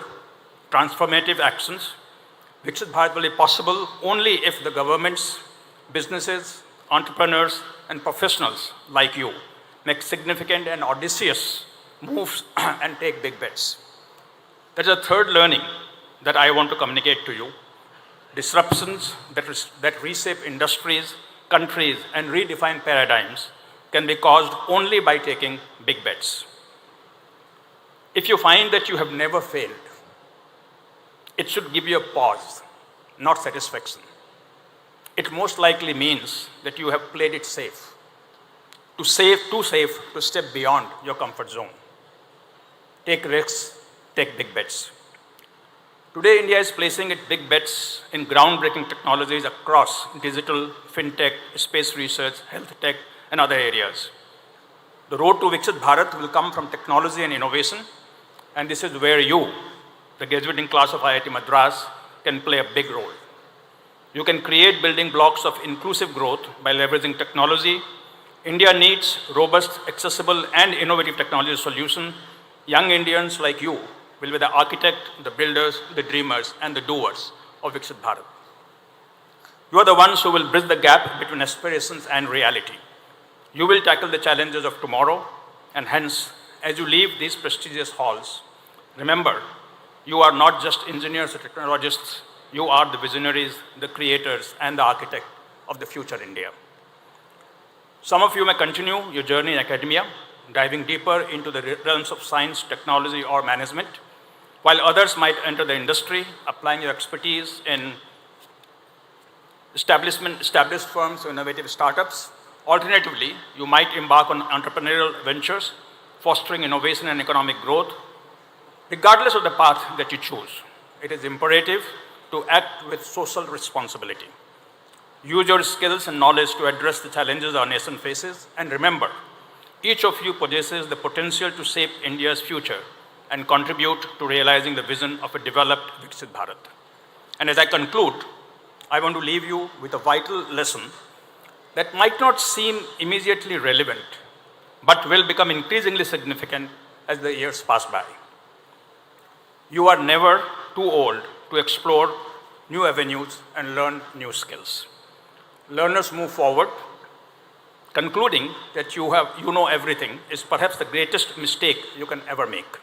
transformative actions. Viksit Bharat will be possible only if the governments, businesses, entrepreneurs, and professionals like you make significant and audacious moves and take big bets. That is a third learning that I want to communicate to you. Disruptions that reshape industries, countries, and redefine paradigms can be caused only by taking big bets. If you find that you have never failed, it should give you a pause, not satisfaction. It most likely means that you have played it safe. Too safe to step beyond your comfort zone. Take risks, take big bets. Today, India is placing its big bets in groundbreaking technologies across digital, fintech, space research, health tech, and other areas. The road to Viksit Bharat will come from technology and innovation, and this is where you, the graduating class of IIT Madras, can play a big role. You can create building blocks of inclusive growth by leveraging technology. India needs robust, accessible, and innovative technology solutions. Young Indians like you will be the architect, the builders, the dreamers, and the doers of Viksit Bharat. You are the ones who will bridge the gap between aspirations and reality. You will tackle the challenges of tomorrow, and hence, as you leave these prestigious halls, remember, you are not just engineers or technologists, you are the visionaries, the creators, and the architect of the future India. Some of you may continue your journey in academia, diving deeper into the realms of science, technology, or management, while others might enter the industry, applying your expertise in established firms or innovative startups. Alternatively, you might embark on entrepreneurial ventures, fostering innovation and economic growth. Regardless of the path that you choose, it is imperative to act with social responsibility. Use your skills and knowledge to address the challenges our nation faces, and remember, each of you possesses the potential to shape India's future and contribute to realizing the vision of a developed Viksit Bharat. And as I conclude, I want to leave you with a vital lesson that might not seem immediately relevant, but will become increasingly significant as the years pass by. You are never too old to explore new avenues and learn new skills. Learners move forward. Concluding that you know everything is perhaps the greatest mistake you can ever make.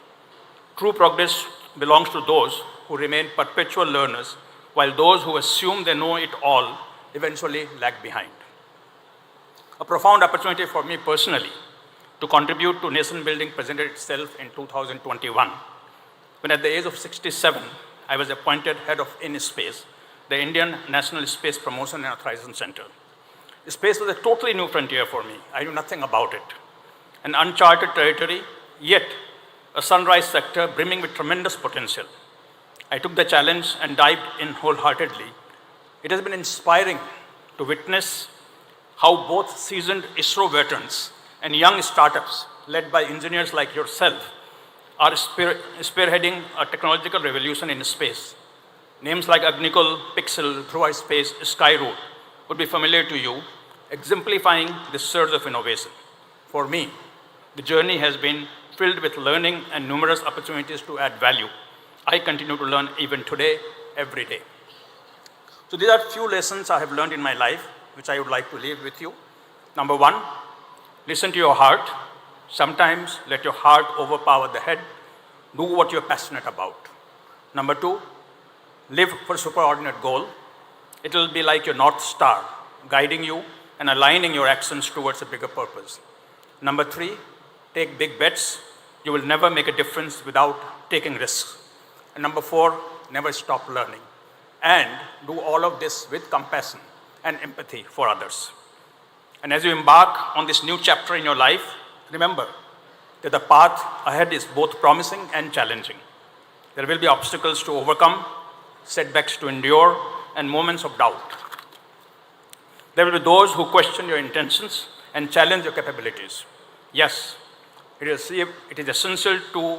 True progress belongs to those who remain perpetual learners, while those who assume they know it all eventually lag behind. A profound opportunity for me personally to contribute to nation building presented itself in 2021, when at the age of 67, I was appointed head of InSpace, the Indian National Space Promotion and Authorization Center. Space was a totally new frontier for me. I knew nothing about it. An uncharted territory, yet a sunrise sector brimming with tremendous potential. I took the challenge and dived in wholeheartedly. It has been inspiring to witness how both seasoned ISRO veterans and young startups led by engineers like yourself are spearheading a technological revolution in space. Names like Agnikul, Pixel, Dhruva Space, Skyroot would be familiar to you, exemplifying the surge of innovation. For me, the journey has been filled with learning and numerous opportunities to add value. I continue to learn even today, every day. So these are few lessons I have learned in my life, which I would like to leave with you. Number one, listen to your heart. Sometimes let your heart overpower the head. Do what you're passionate about. Number two, live for a superordinate goal. It will be like your North Star, guiding you and aligning your actions towards a bigger purpose. Number three, take big bets. You will never make a difference without taking risks. And number four, never stop learning. And do all of this with compassion and empathy for others. And as you embark on this new chapter in your life, remember that the path ahead is both promising and challenging. There will be obstacles to overcome, setbacks to endure, and moments of doubt. There will be those who question your intentions and challenge your capabilities. Yes, it is essential to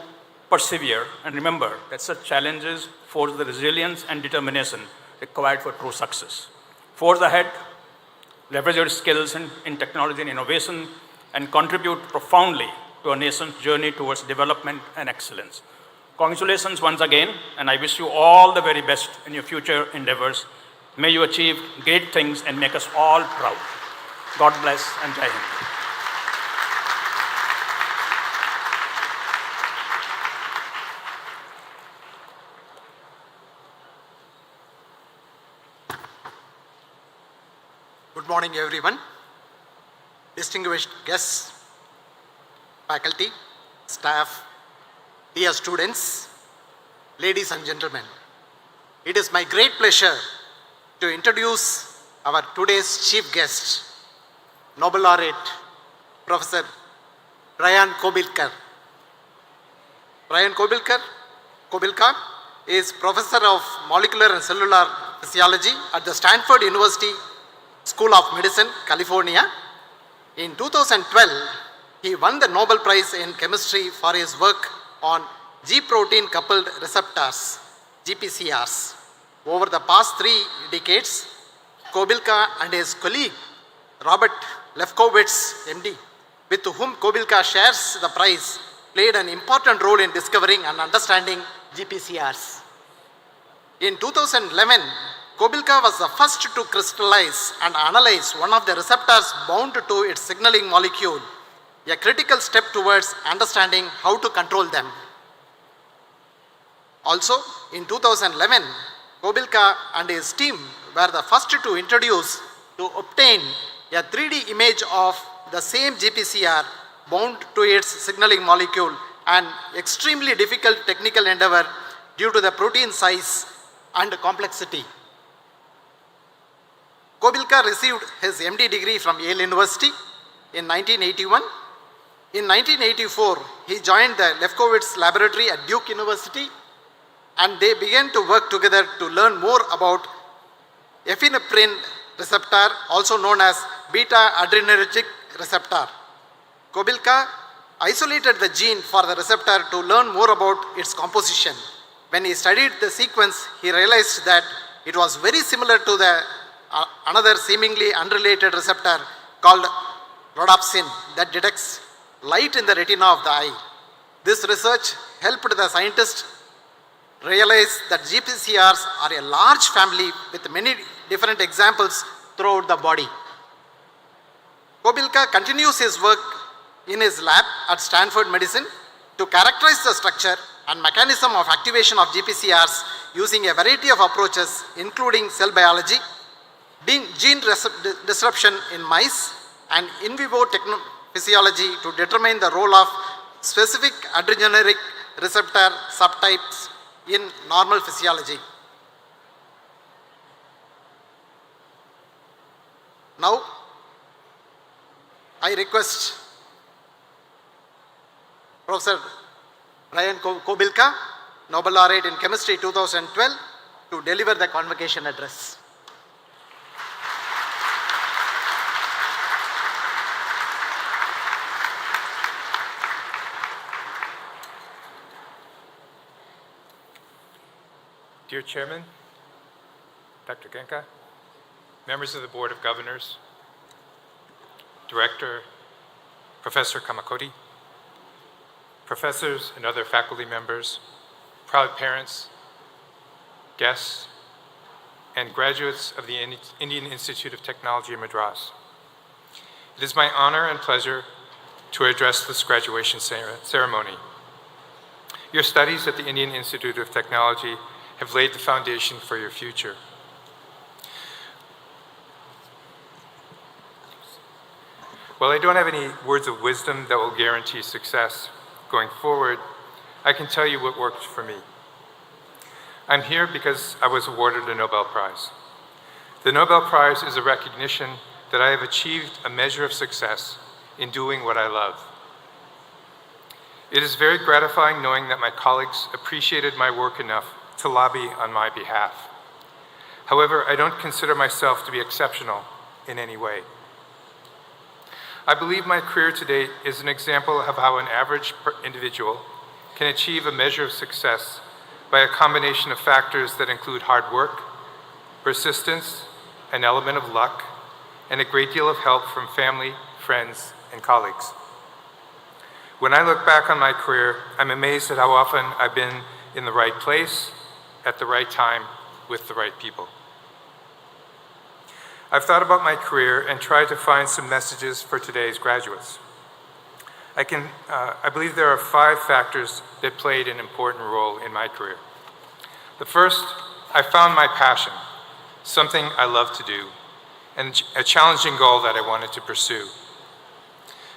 persevere, and remember that such challenges force the resilience and determination required for true success. Forge ahead, leverage your skills in technology and innovation, and contribute profoundly to our nation's journey towards development and excellence. Congratulations once again, and I wish you all the very best in your future endeavors. May you achieve great things and make us all proud. God bless and Jai Hind. Good morning, everyone. Distinguished guests, faculty, staff, dear students, ladies and gentlemen. It is my great pleasure to introduce our today's chief guest, Nobel laureate, Professor Brian Kobilka. Brian Kobilka is Professor of Molecular and Cellular Physiology at the Stanford University School of Medicine, California. In 2012, he won the Nobel Prize in Chemistry for his work on G-protein coupled receptors, GPCRs. Over the past 3 decades, Kobilka and his colleague, Robert Lefkowitz, MD, with whom Kobilka shares the prize, played an important role in discovering and understanding GPCRs. In 2011, Kobilka was the first to crystallize and analyze one of the receptors bound to its signaling molecule, a critical step towards understanding how to control them. Also, in 2011, Kobilka and his team were the first to obtain a 3D image of the same GPCR bound to its signaling molecule, an extremely difficult technical endeavor due to the protein size and complexity. Kobilka received his MD degree from Yale University in 1981. In 1984, he joined the Lefkowitz Laboratory at Duke University, and they began to work together to learn more about epinephrine receptor, also known as beta-adrenergic receptor. Kobilka isolated the gene for the receptor to learn more about its composition. When he studied the sequence, he realized that it was very similar to the another seemingly unrelated receptor called rhodopsin that detects light in the retina of the eye. This research helped the scientists realize that GPCRs are a large family with many different examples throughout the body. Kobilka continues his work in his lab at Stanford Medicine to characterize the structure and mechanism of activation of GPCRs using a variety of approaches, including cell biology, gene disruption in mice, and in vivo physiology to determine the role of specific adrenergic receptor subtypes in normal physiology. Now, I request Professor Brian Kobilka, Nobel Laureate in Chemistry 2012, to deliver the convocation address. Dear Chairman, Dr. Genka, members of the Board of Governors, Director, Professor Kamakoti, professors and other faculty members, proud parents, guests, and graduates of the Indian Institute of Technology in Madras. It is my honor and pleasure to address this graduation ceremony. Your studies at the Indian Institute of Technology have laid the foundation for your future. While I don't have any words of wisdom that will guarantee success going forward, I can tell you what worked for me. I'm here because I was awarded a Nobel Prize. The Nobel Prize is a recognition that I have achieved a measure of success in doing what I love. It is very gratifying knowing that my colleagues appreciated my work enough to lobby on my behalf. However, I don't consider myself to be exceptional in any way. I believe my career to date is an example of how an average individual can achieve a measure of success by a combination of factors that include hard work, persistence, an element of luck, and a great deal of help from family, friends, and colleagues. When I look back on my career, I'm amazed at how often I've been in the right place, at the right time, with the right people. I've thought about my career and tried to find some messages for today's graduates. I believe there are 5 factors that played an important role in my career. The first, I found my passion, something I love to do, and a challenging goal that I wanted to pursue.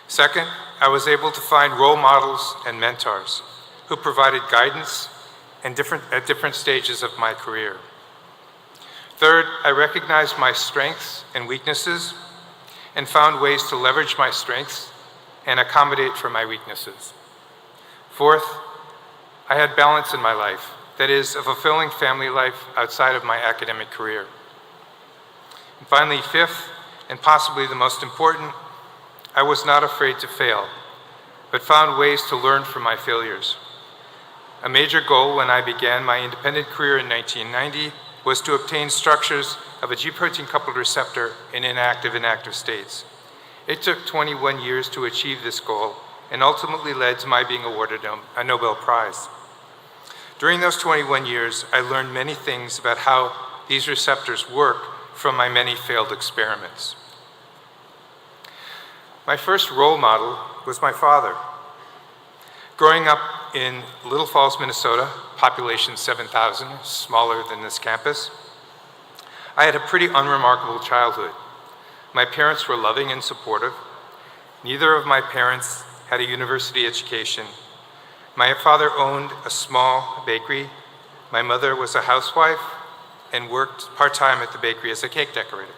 Second, I was able to find role models and mentors who provided guidance at different stages of my career. Third, I recognized my strengths and weaknesses and found ways to leverage my strengths and accommodate for my weaknesses. Fourth, I had balance in my life, that is, a fulfilling family life outside of my academic career. And finally, fifth, and possibly the most important, I was not afraid to fail, but found ways to learn from my failures. A major goal when I began my independent career in 1990 was to obtain structures of a G-protein coupled receptor in inactive and active states. It took 21 years to achieve this goal and ultimately led to my being awarded a Nobel Prize. During those 21 years, I learned many things about how these receptors work from my many failed experiments. My first role model was my father. Growing up in Little Falls, Minnesota, population 7,000, smaller than this campus, I had a pretty unremarkable childhood. My parents were loving and supportive. Neither of my parents had a university education. My father owned a small bakery. My mother was a housewife and worked part-time at the bakery as a cake decorator.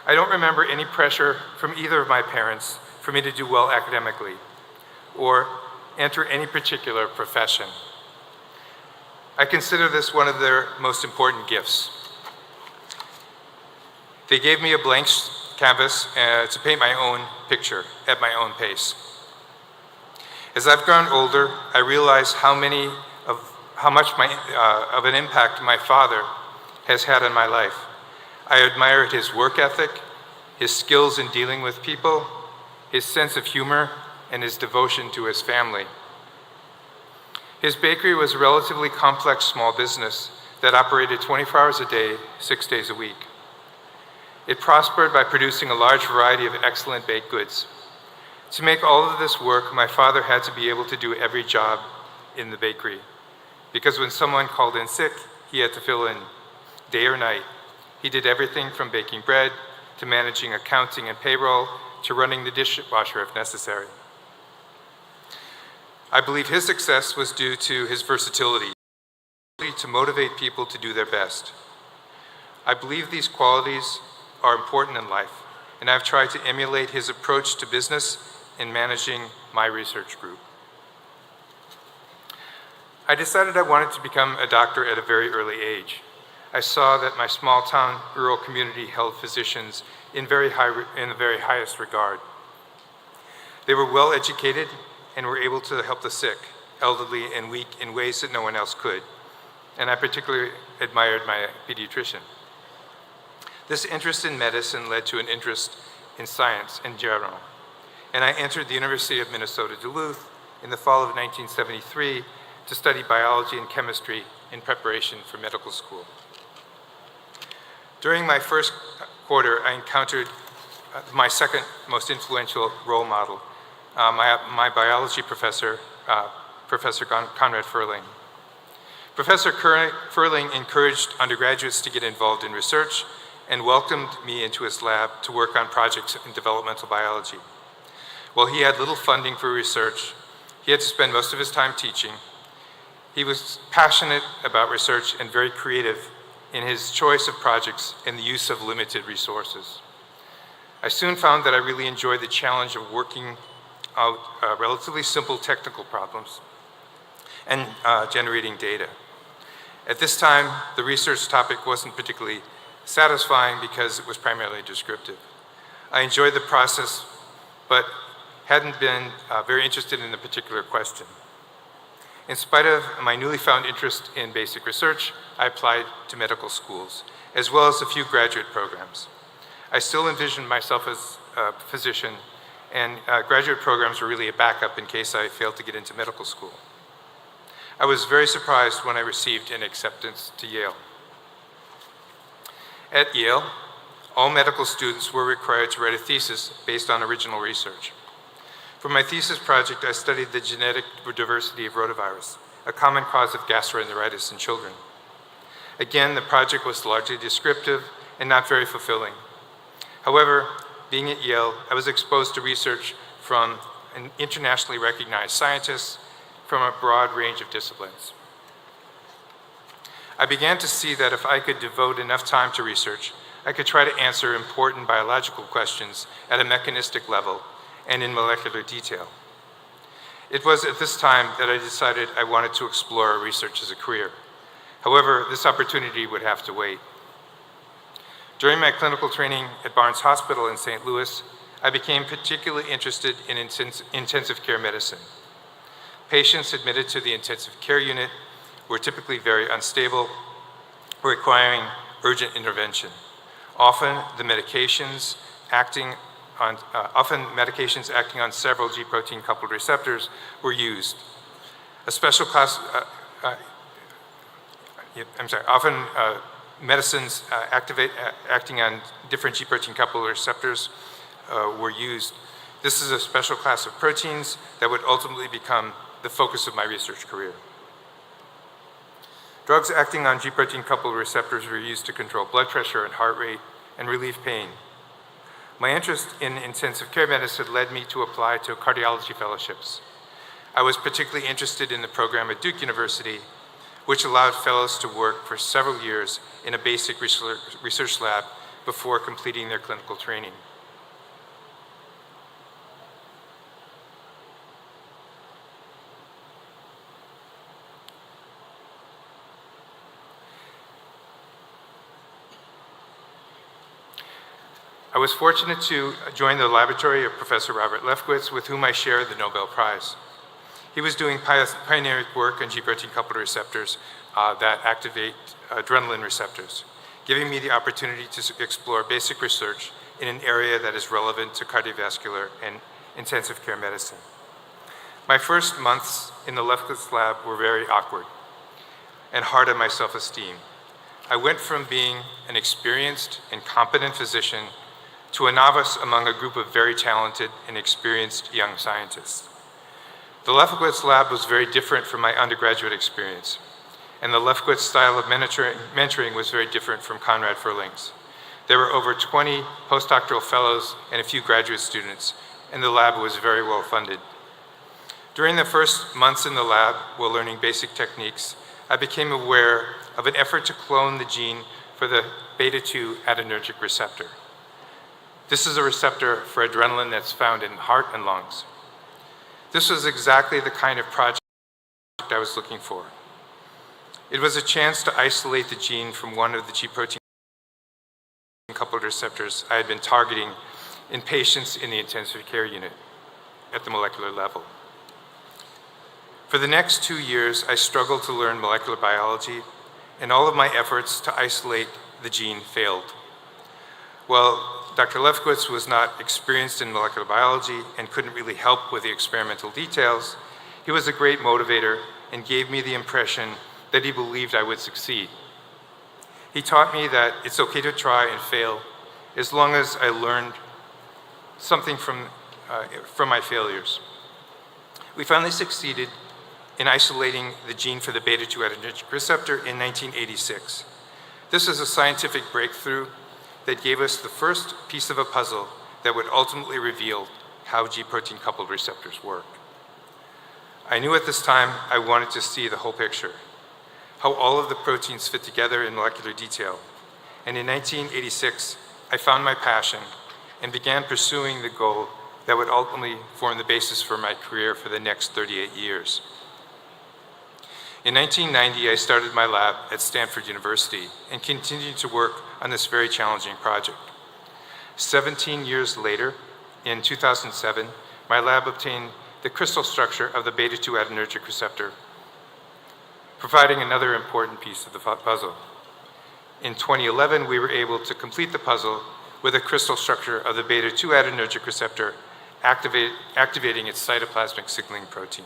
I don't remember any pressure from either of my parents for me to do well academically or enter any particular profession. I consider this one of their most important gifts. They gave me a blank canvas to paint my own picture at my own pace. As I've grown older, I realize how much of an impact my father has had on my life. I admired his work ethic, his skills in dealing with people, his sense of humor, and his devotion to his family. His bakery was a relatively complex small business that operated 24 hours a day, 6 days a week. It prospered by producing a large variety of excellent baked goods. To make all of this work, my father had to be able to do every job in the bakery, because when someone called in sick, he had to fill in day or night. He did everything from baking bread to managing accounting and payroll to running the dishwasher if necessary. I believe his success was due to his versatility, to motivate people to do their best. I believe these qualities are important in life, and I've tried to emulate his approach to business in managing my research group. I decided I wanted to become a doctor at a very early age. I saw that my small town rural community held physicians in the very highest regard. They were well educated and were able to help the sick, elderly, and weak in ways that no one else could. And I particularly admired my pediatrician. This interest in medicine led to an interest in science in general. And I entered the University of Minnesota Duluth in the fall of 1973 to study biology and chemistry in preparation for medical school. During my first quarter, I encountered my second most influential role model, my biology professor, Professor Conrad Furling. Professor Furling encouraged undergraduates to get involved in research and welcomed me into his lab to work on projects in developmental biology. While he had little funding for research, he had to spend most of his time teaching. He was passionate about research and very creative in his choice of projects and the use of limited resources. I soon found that I really enjoyed the challenge of working out relatively simple technical problems and generating data. At this time, the research topic wasn't particularly satisfying because it was primarily descriptive. I enjoyed the process, but hadn't been very interested in a particular question. In spite of my newly found interest in basic research, I applied to medical schools, as well as a few graduate programs. I still envisioned myself as a physician, and graduate programs were really a backup in case I failed to get into medical school. I was very surprised when I received an acceptance to Yale. At Yale, all medical students were required to write a thesis based on original research. For my thesis project, I studied the genetic diversity of rotavirus, a common cause of gastroenteritis in children. Again, the project was largely descriptive and not very fulfilling. However, being at Yale, I was exposed to research from internationally recognized scientists from a broad range of disciplines. I began to see that if I could devote enough time to research, I could try to answer important biological questions at a mechanistic level and in molecular detail. It was at this time that I decided I wanted to explore research as a career. However, this opportunity would have to wait. During my clinical training at Barnes Hospital in St. Louis, I became particularly interested in intensive care medicine. Patients admitted to the intensive care unit were typically very unstable, requiring urgent intervention. Often medications acting on several G protein coupled receptors were used. A special class, medicines acting on different G protein coupled receptors were used. This is a special class of proteins that would ultimately become the focus of my research career. Drugs acting on G protein coupled receptors were used to control blood pressure and heart rate and relieve pain. My interest in intensive care medicine led me to apply to cardiology fellowships. I was particularly interested in the program at Duke University, which allowed fellows to work for several years in a basic research lab before completing their clinical training. I was fortunate to join the laboratory of Professor Robert Lefkowitz, with whom I shared the Nobel Prize. He was doing pioneering work on G-protein coupled receptors that activate adrenaline receptors, giving me the opportunity to explore basic research in an area that is relevant to cardiovascular and intensive care medicine. My first months in the Lefkowitz lab were very awkward and hard on my self-esteem. I went from being an experienced and competent physician to a novice among a group of very talented and experienced young scientists. The Lefkowitz lab was very different from my undergraduate experience, and the Lefkowitz style of mentoring was very different from Conrad Furling's. There were over 20 postdoctoral fellows and a few graduate students, and the lab was very well funded. During the first months in the lab, while learning basic techniques, I became aware of an effort to clone the gene for the beta-2 adrenergic receptor. This is a receptor for adrenaline that's found in the heart and lungs. This was exactly the kind of project I was looking for. It was a chance to isolate the gene from one of the G-protein coupled receptors I had been targeting in patients in the intensive care unit at the molecular level. For the next 2 years, I struggled to learn molecular biology, and all of my efforts to isolate the gene failed. Well, Dr. Lefkowitz was not experienced in molecular biology and couldn't really help with the experimental details. He was a great motivator and gave me the impression that he believed I would succeed. He taught me that it's okay to try and fail as long as I learned something from my failures. We finally succeeded in isolating the gene for the beta-2 adrenergic receptor in 1986. This is a scientific breakthrough that gave us the first piece of a puzzle that would ultimately reveal how G-protein coupled receptors work. I knew at this time I wanted to see the whole picture, how all of the proteins fit together in molecular detail. And in 1986, I found my passion and began pursuing the goal that would ultimately form the basis for my career for the next 38 years. In 1990, I started my lab at Stanford University and continued to work on this very challenging project. 17 years later, in 2007, my lab obtained the crystal structure of the beta-2 adrenergic receptor, providing another important piece of the puzzle. In 2011, we were able to complete the puzzle with a crystal structure of the beta-2 adrenergic receptor activating its cytoplasmic signaling protein.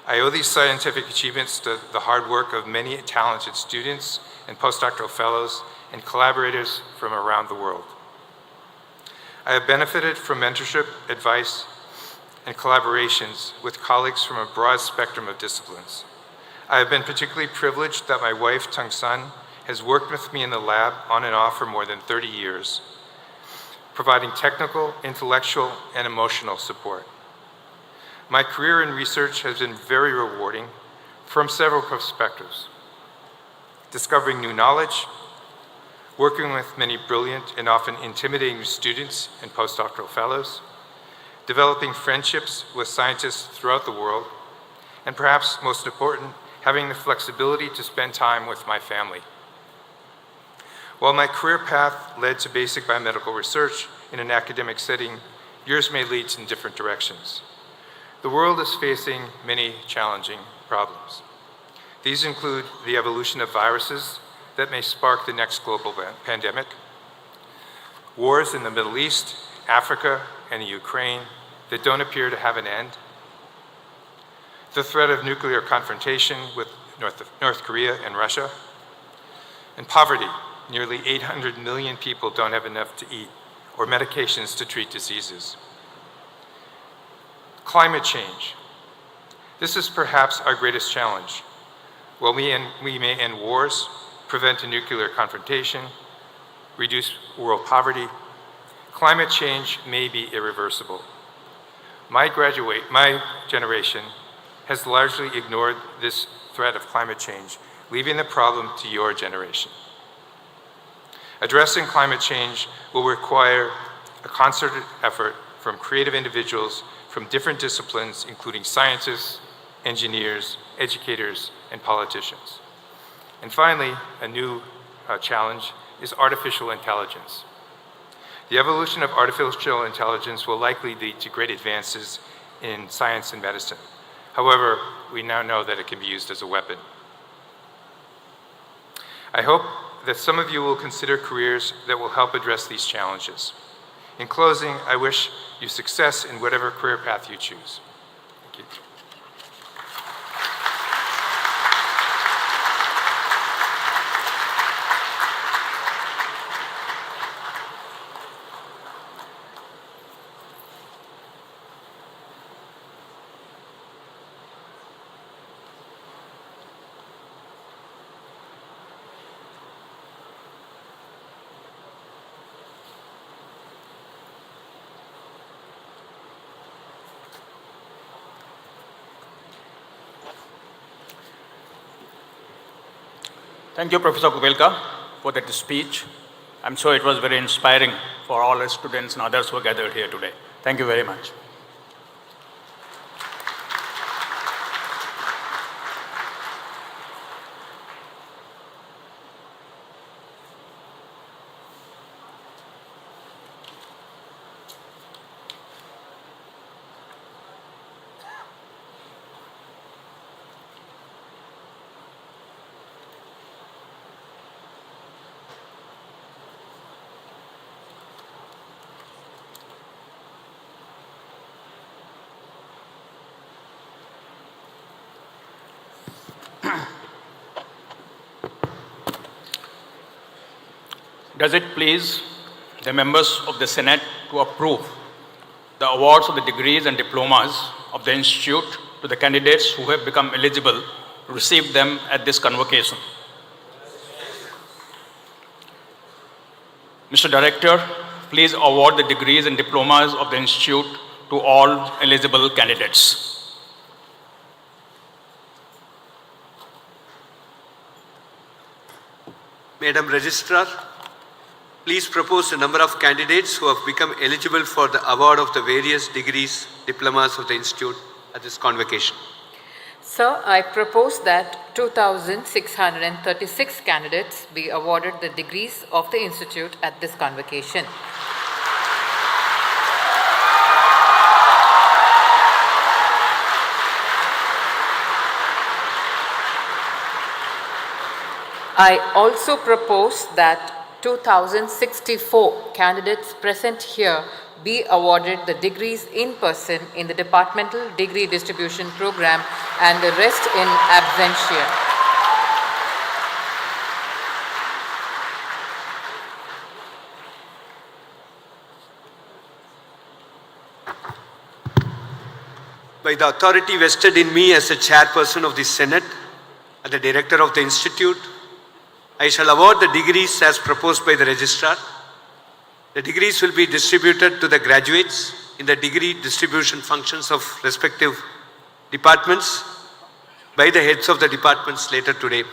I owe these scientific achievements to the hard work of many talented students and postdoctoral fellows and collaborators from around the world. I have benefited from mentorship, advice, and collaborations with colleagues from a broad spectrum of disciplines. I have been particularly privileged that my wife, Tung Sun, has worked with me in the lab on and off for more than 30 years, providing technical, intellectual, and emotional support. My career in research has been very rewarding from several perspectives. Discovering new knowledge, working with many brilliant and often intimidating students and postdoctoral fellows, developing friendships with scientists throughout the world, and perhaps most important, having the flexibility to spend time with my family. While my career path led to basic biomedical research in an academic setting, yours may lead in different directions. The world is facing many challenging problems. These include the evolution of viruses that may spark the next global pandemic, wars in the Middle East, Africa, and the Ukraine that don't appear to have an end, the threat of nuclear confrontation with North Korea and Russia, and poverty. Nearly 800 million people don't have enough to eat or medications to treat diseases. Climate change. This is perhaps our greatest challenge. While we may end wars, prevent a nuclear confrontation, reduce world poverty, Climate change may be irreversible. My generation has largely ignored this threat of climate change, leaving the problem to your generation. Addressing climate change will require a concerted effort from creative individuals from different disciplines, including scientists, engineers, educators, and politicians. And finally, a new challenge is artificial intelligence. The evolution of artificial intelligence will likely lead to great advances in science and medicine. However, we now know that it can be used as a weapon. I hope that some of you will consider careers that will help address these challenges. In closing, I wish you success in whatever career path you choose. Thank you. Thank you, Professor Kobilka, for that speech. I'm sure it was very inspiring for all the students and others who are gathered here today. Thank you very much. Does it please the members of the Senate to approve the awards of the degrees and diplomas of the Institute to the candidates who have become eligible to receive them at this convocation? Mr. Director, please award the degrees and diplomas of the Institute to all eligible candidates. Madam Registrar, please propose the number of candidates who have become eligible for the award of the various degrees, diplomas of the Institute at this convocation. Sir, I propose that 2,636 candidates be awarded the degrees of the Institute at this convocation. I also propose that 2,064 candidates present here be awarded the degrees in person in the departmental degree distribution program and the rest in absentia. By the authority vested in me as the chairperson of the Senate and the director of the Institute, I shall award the degrees as proposed by the registrar. The degrees will be distributed to the graduates in the degree distribution functions of respective departments by the heads of the departments later today.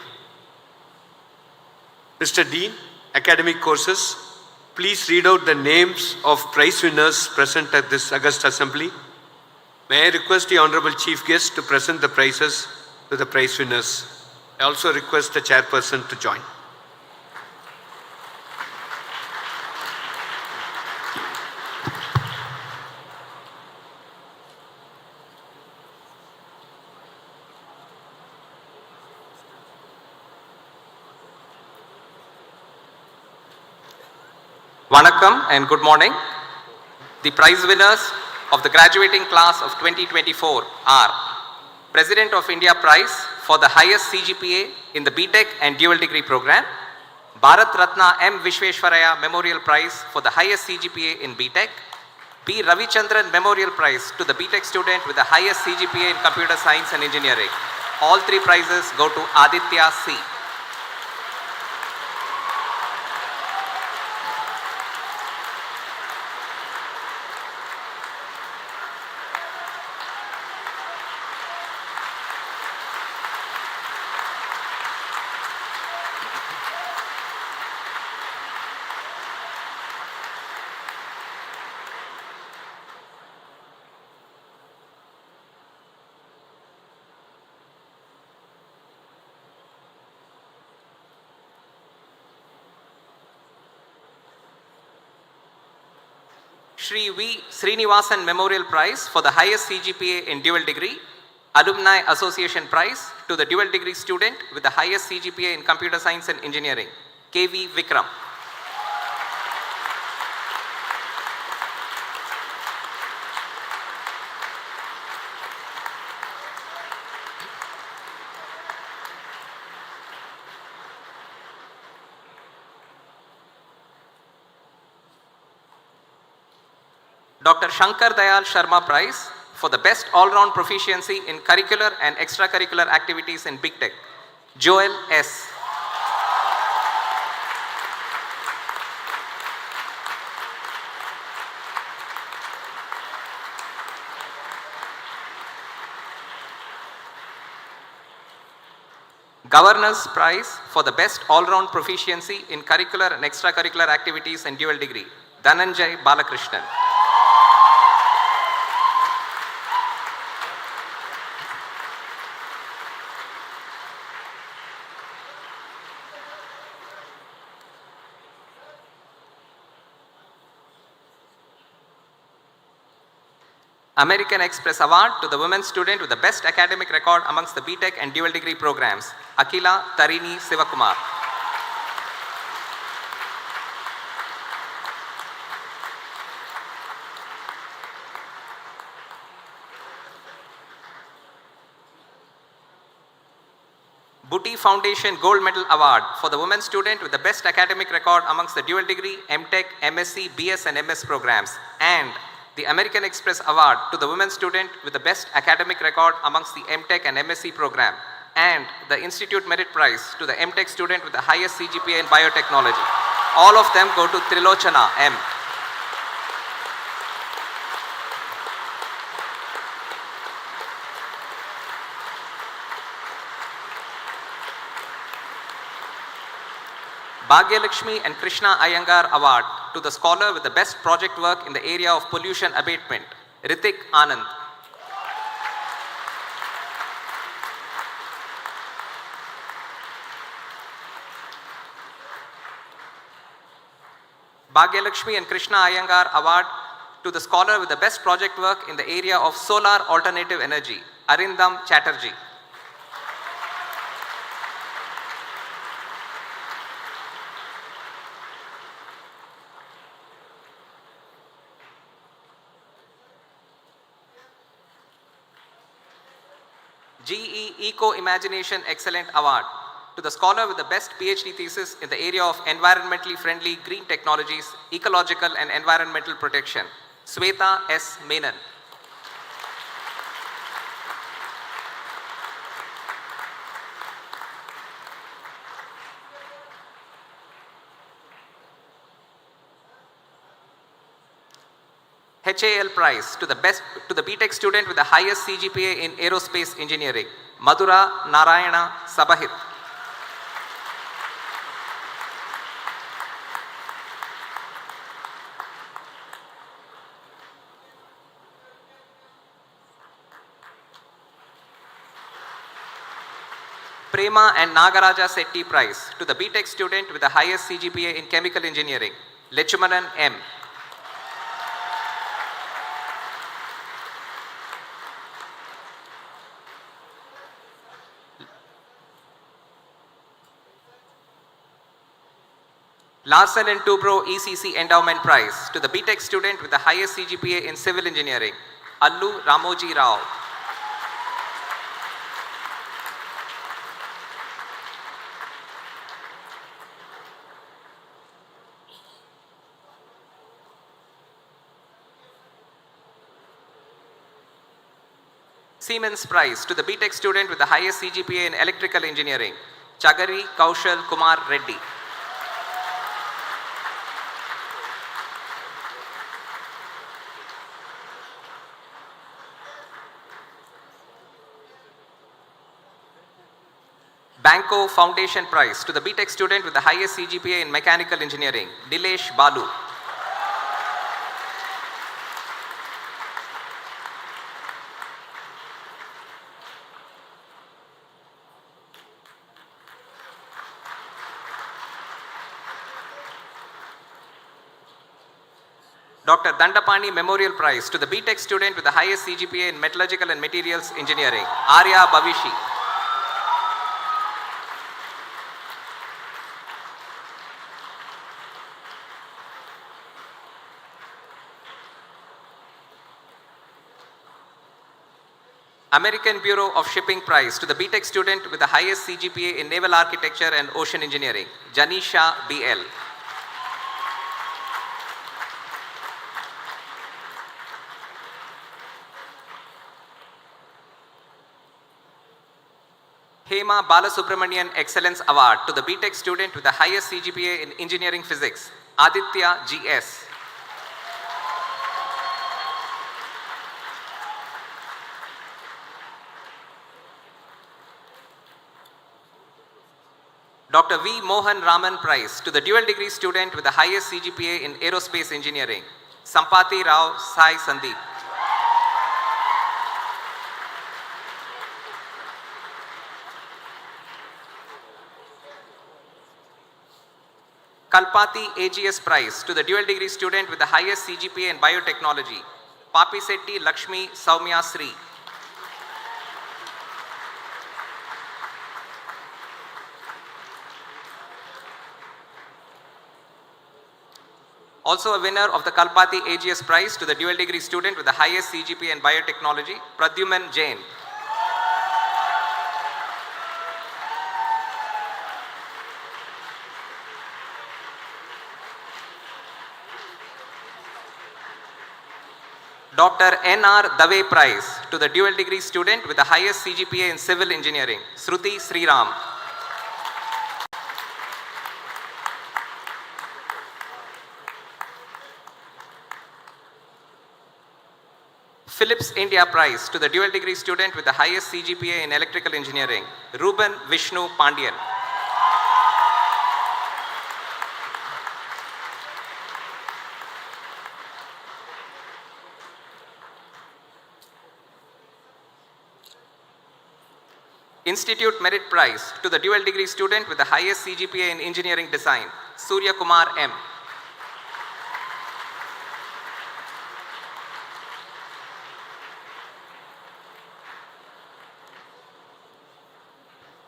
Mr. Dean, Academic Courses, please read out the names of prize winners present at this august assembly. May I request the Honorable Chief Guest to present the prizes to the prize winners. I also request the chairperson to join. Vanakkam and good morning. The prize winners of the graduating class of 2024 are President of India Prize for the highest CGPA in the BTech and dual degree program, Bharat Ratna M. Vishweshwaraya Memorial Prize for the highest CGPA in BTech, P. Ravichandran Memorial Prize to the BTech student with the highest CGPA in Computer Science and Engineering. All three prizes go to Aditya C. Shri V. Srinivasan Memorial Prize for the highest CGPA in dual degree, Alumni Association Prize to the dual degree student with the highest CGPA in computer science and engineering, KV Vikram. Dr. Shankar Dayal Sharma Prize for the best all-round proficiency in curricular and extracurricular activities in Big Tech, Joel S. Governor's Prize for the best all-round proficiency in curricular and extracurricular activities in dual degree, Dhananjay Balakrishnan. American Express Award to the women student with the best academic record amongst the BTech and dual degree programs, Akila Tarini Sivakumar. Booty Foundation Gold Medal Award for the women student with the best academic record amongst the dual degree, MTech, MSc, BS and MS programs, and the American Express Award to the women student with the best academic record amongst the MTech and MSc program, and the Institute Merit Prize to the MTech student with the highest CGPA in biotechnology. All of them go to Trilochana M. Bhagyalakshmi and Krishna Iyengar Award to the scholar with the best project work in the area of pollution abatement, Ritik Anand. Bhagyalakshmi and Krishna Iyengar Award to the scholar with the best project work in the area of solar alternative energy, Arindam Chatterjee. GE Eco Imagination Excellent Award to the scholar with the best PhD thesis in the area of environmentally friendly green technologies, ecological and environmental protection, Sweta S. Menon. HAL Prize to the BTech student with the highest CGPA in aerospace engineering, Madhura Narayana Sabahit. Prema and Nagaraja Setti Prize to the BTech student with the highest CGPA in chemical engineering, Lechumanan M. Larsen and Toubro ECC Endowment Prize to the BTech student with the highest CGPA in civil engineering, Allu Ramoji Rao. Siemens Prize to the BTech student with the highest CGPA in electrical engineering, Chagari Kaushal Kumar Reddy. Banco Foundation Prize to the BTech student with the highest CGPA in mechanical engineering, Dilesh Balu. Dr. Dandapani Memorial Prize to the BTech student with the highest CGPA in Metallurgical and Materials Engineering, Arya Bhavishi. American Bureau of Shipping Prize to the BTech student with the highest CGPA in Naval Architecture and Ocean Engineering, Janisha BL. Hema Balasubramanian Excellence Award to the BTech student with the highest CGPA in Engineering Physics, Aditya GS. Dr. V. Mohan Raman Prize to the dual degree student with the highest CGPA in Aerospace Engineering, Sampati Rao Sai Sandeep. Kalpati AGS Prize to the dual degree student with the highest CGPA in Biotechnology, Papisetti Lakshmi Saumya Sri. Also a winner of the Kalpati AGS Prize to the dual degree student with the highest CGPA in Biotechnology, Pradyuman Jain. Dr. N.R. Dave Prize to the dual degree student with the highest CGPA in Civil Engineering, Shruti Sriram. Philips India Prize to the dual degree student with the highest CGPA in Electrical Engineering, Ruben Vishnu Pandian. Institute Merit Prize to the dual degree student with the highest CGPA in Engineering Design, Surya Kumar M.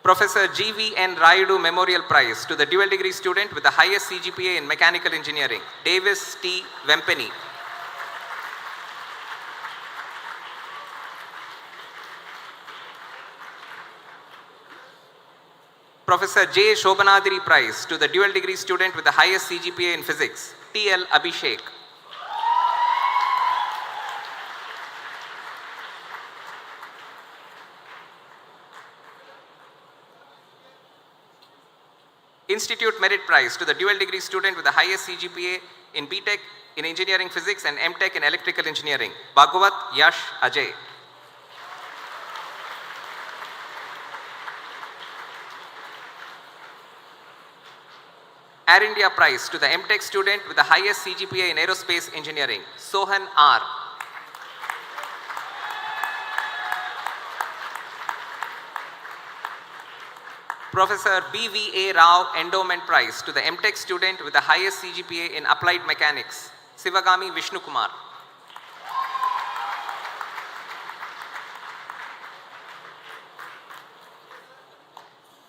Professor G.V.N. Rayudu Memorial Prize to the dual degree student with the highest CGPA in Mechanical Engineering, Davis T. Vempany. Professor J. Shobhanadri Prize to the dual degree student with the highest CGPA in Physics, T.L. Abhishek. Institute Merit Prize to the dual degree student with the highest CGPA in BTech in Engineering Physics and MTech in Electrical Engineering, Bhagavat Yash Ajay. Air India Prize to the MTech student with the highest CGPA in Aerospace Engineering, Sohan R. Professor B.V.A. Rao Endowment Prize to the MTech student with the highest CGPA in Applied Mechanics, Sivagami Vishnu Kumar.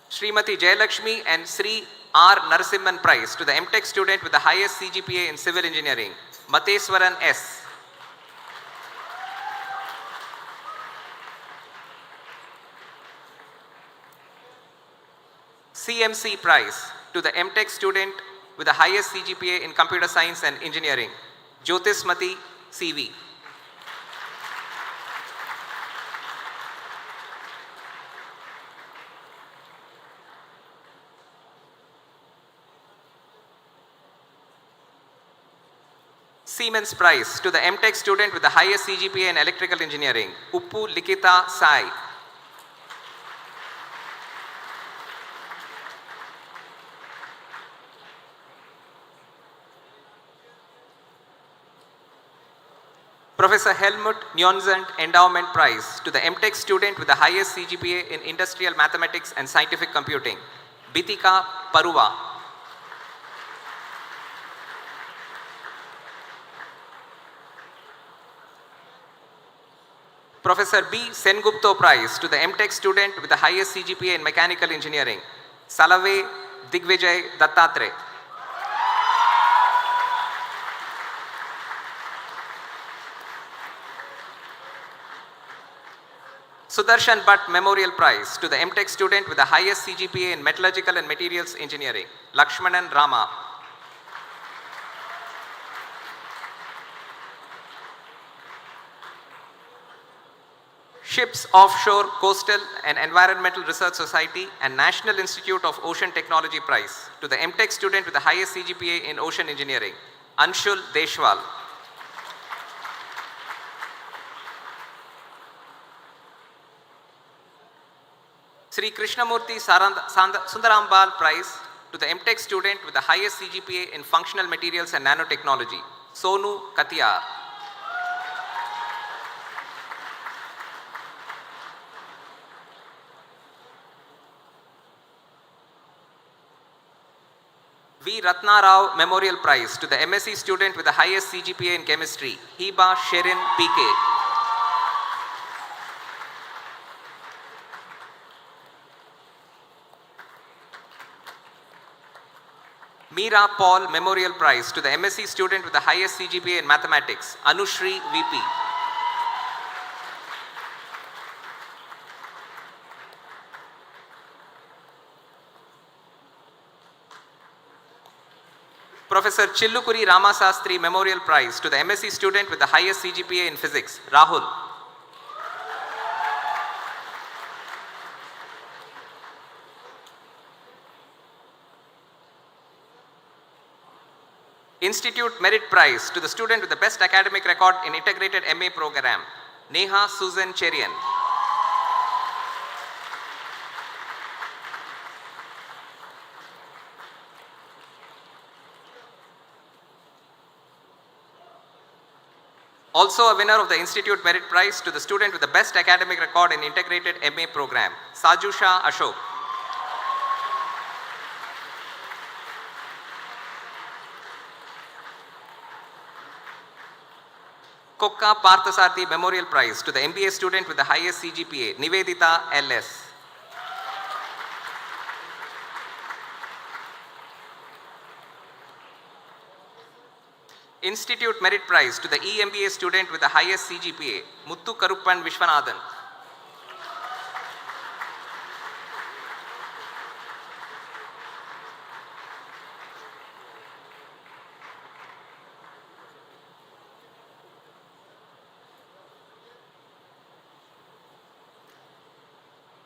Srimati Jayalakshmi and Sri R. Narasimhan Prize to the MTech student with the highest CGPA in Civil Engineering, Mateswaran S. CMC Prize to the MTech student with the highest CGPA in Computer Science and Engineering, Jyotismati CV. Siemens Prize to the MTech student with the highest CGPA in Electrical Engineering, Uppu Likita Sai. Professor Helmut Njonzand Endowment Prize to the MTech student with the highest CGPA in Industrial Mathematics and Scientific Computing, Bitika Paruva. Professor B. Sengupta Prize to the MTech student with the highest CGPA in Mechanical Engineering, Salave Digvijay Dattatre. Sudarshan Bhatt Memorial Prize to the MTech student with the highest CGPA in Metallurgical and Materials Engineering, Lakshmanan Rama. Ships Offshore Coastal and Environmental Research Society and National Institute of Ocean Technology Prize to the MTech student with the highest CGPA in Ocean Engineering, Anshul Deshwal. Sri Krishnamurti Sundarambal Prize to the MTech student with the highest CGPA in Functional Materials and Nanotechnology, Sonu Katiyar. V. Ratna Rao Memorial Prize to the MSc student with the highest CGPA in Chemistry, Hiba Sherin PK. Meera Paul Memorial Prize to the MSc student with the highest CGPA in Mathematics, Anushri VP. Professor Chillukuri Ramasastri Memorial Prize to the MSc student with the highest CGPA in Physics, Rahul. Institute Merit Prize to the student with the best academic record in Integrated MA program, Neha Susan Cherian. Also a winner of the Institute Merit Prize to the student with the best academic record in Integrated MA program, Sajusha Ashok. Kokka Parthasarthi Memorial Prize to the MBA student with the highest CGPA, Nivedita LS. Institute Merit Prize to the EMBA student with the highest CGPA, Muthu Karuppan Vishwanathan.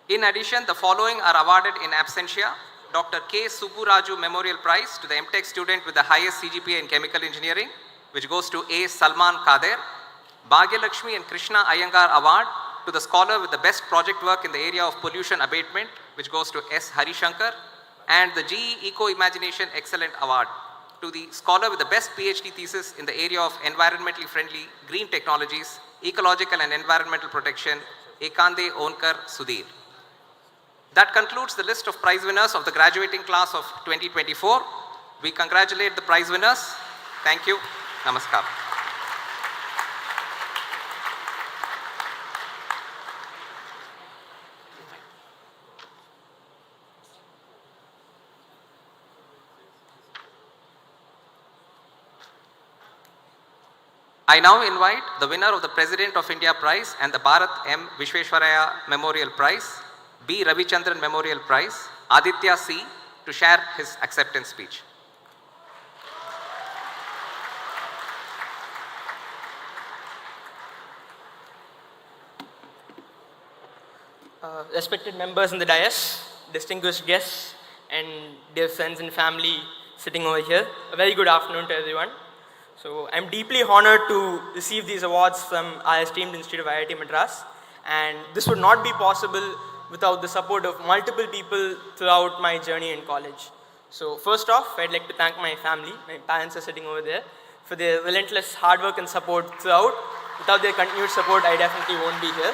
In addition, the following are awarded in absentia. Dr. K. Subburaju Memorial Prize to the MTech student with the highest CGPA in Chemical Engineering, which goes to A. Salman Kader. Bhagyalakshmi and Krishna Iyengar Award to the scholar with the best project work in the area of pollution abatement, which goes to S. Harishankar. And the GE Eco Imagination Excellent Award to the scholar with the best PhD thesis in the area of environmentally friendly green technologies, ecological and environmental protection, Ekande Onkar Sudhir. That concludes the list of prize winners of the graduating class of 2024. We congratulate the prize winners. Thank you. Namaskar. I now invite the winner of the President of India Prize and the Bharat M. Vishweshwaraya Memorial Prize, B. Ravichandran Memorial Prize, Aditya C., to share his acceptance speech. Respected members in the dais, distinguished guests, and dear friends and family sitting over here, a very good afternoon to everyone. So I'm deeply honored to receive these awards from our esteemed Institute of IIT Madras, and this would not be possible without the support of multiple people throughout my journey in college. So first off, I'd like to thank my family. My parents are sitting over there for their relentless hard work and support throughout. Without their continued support, I definitely won't be here.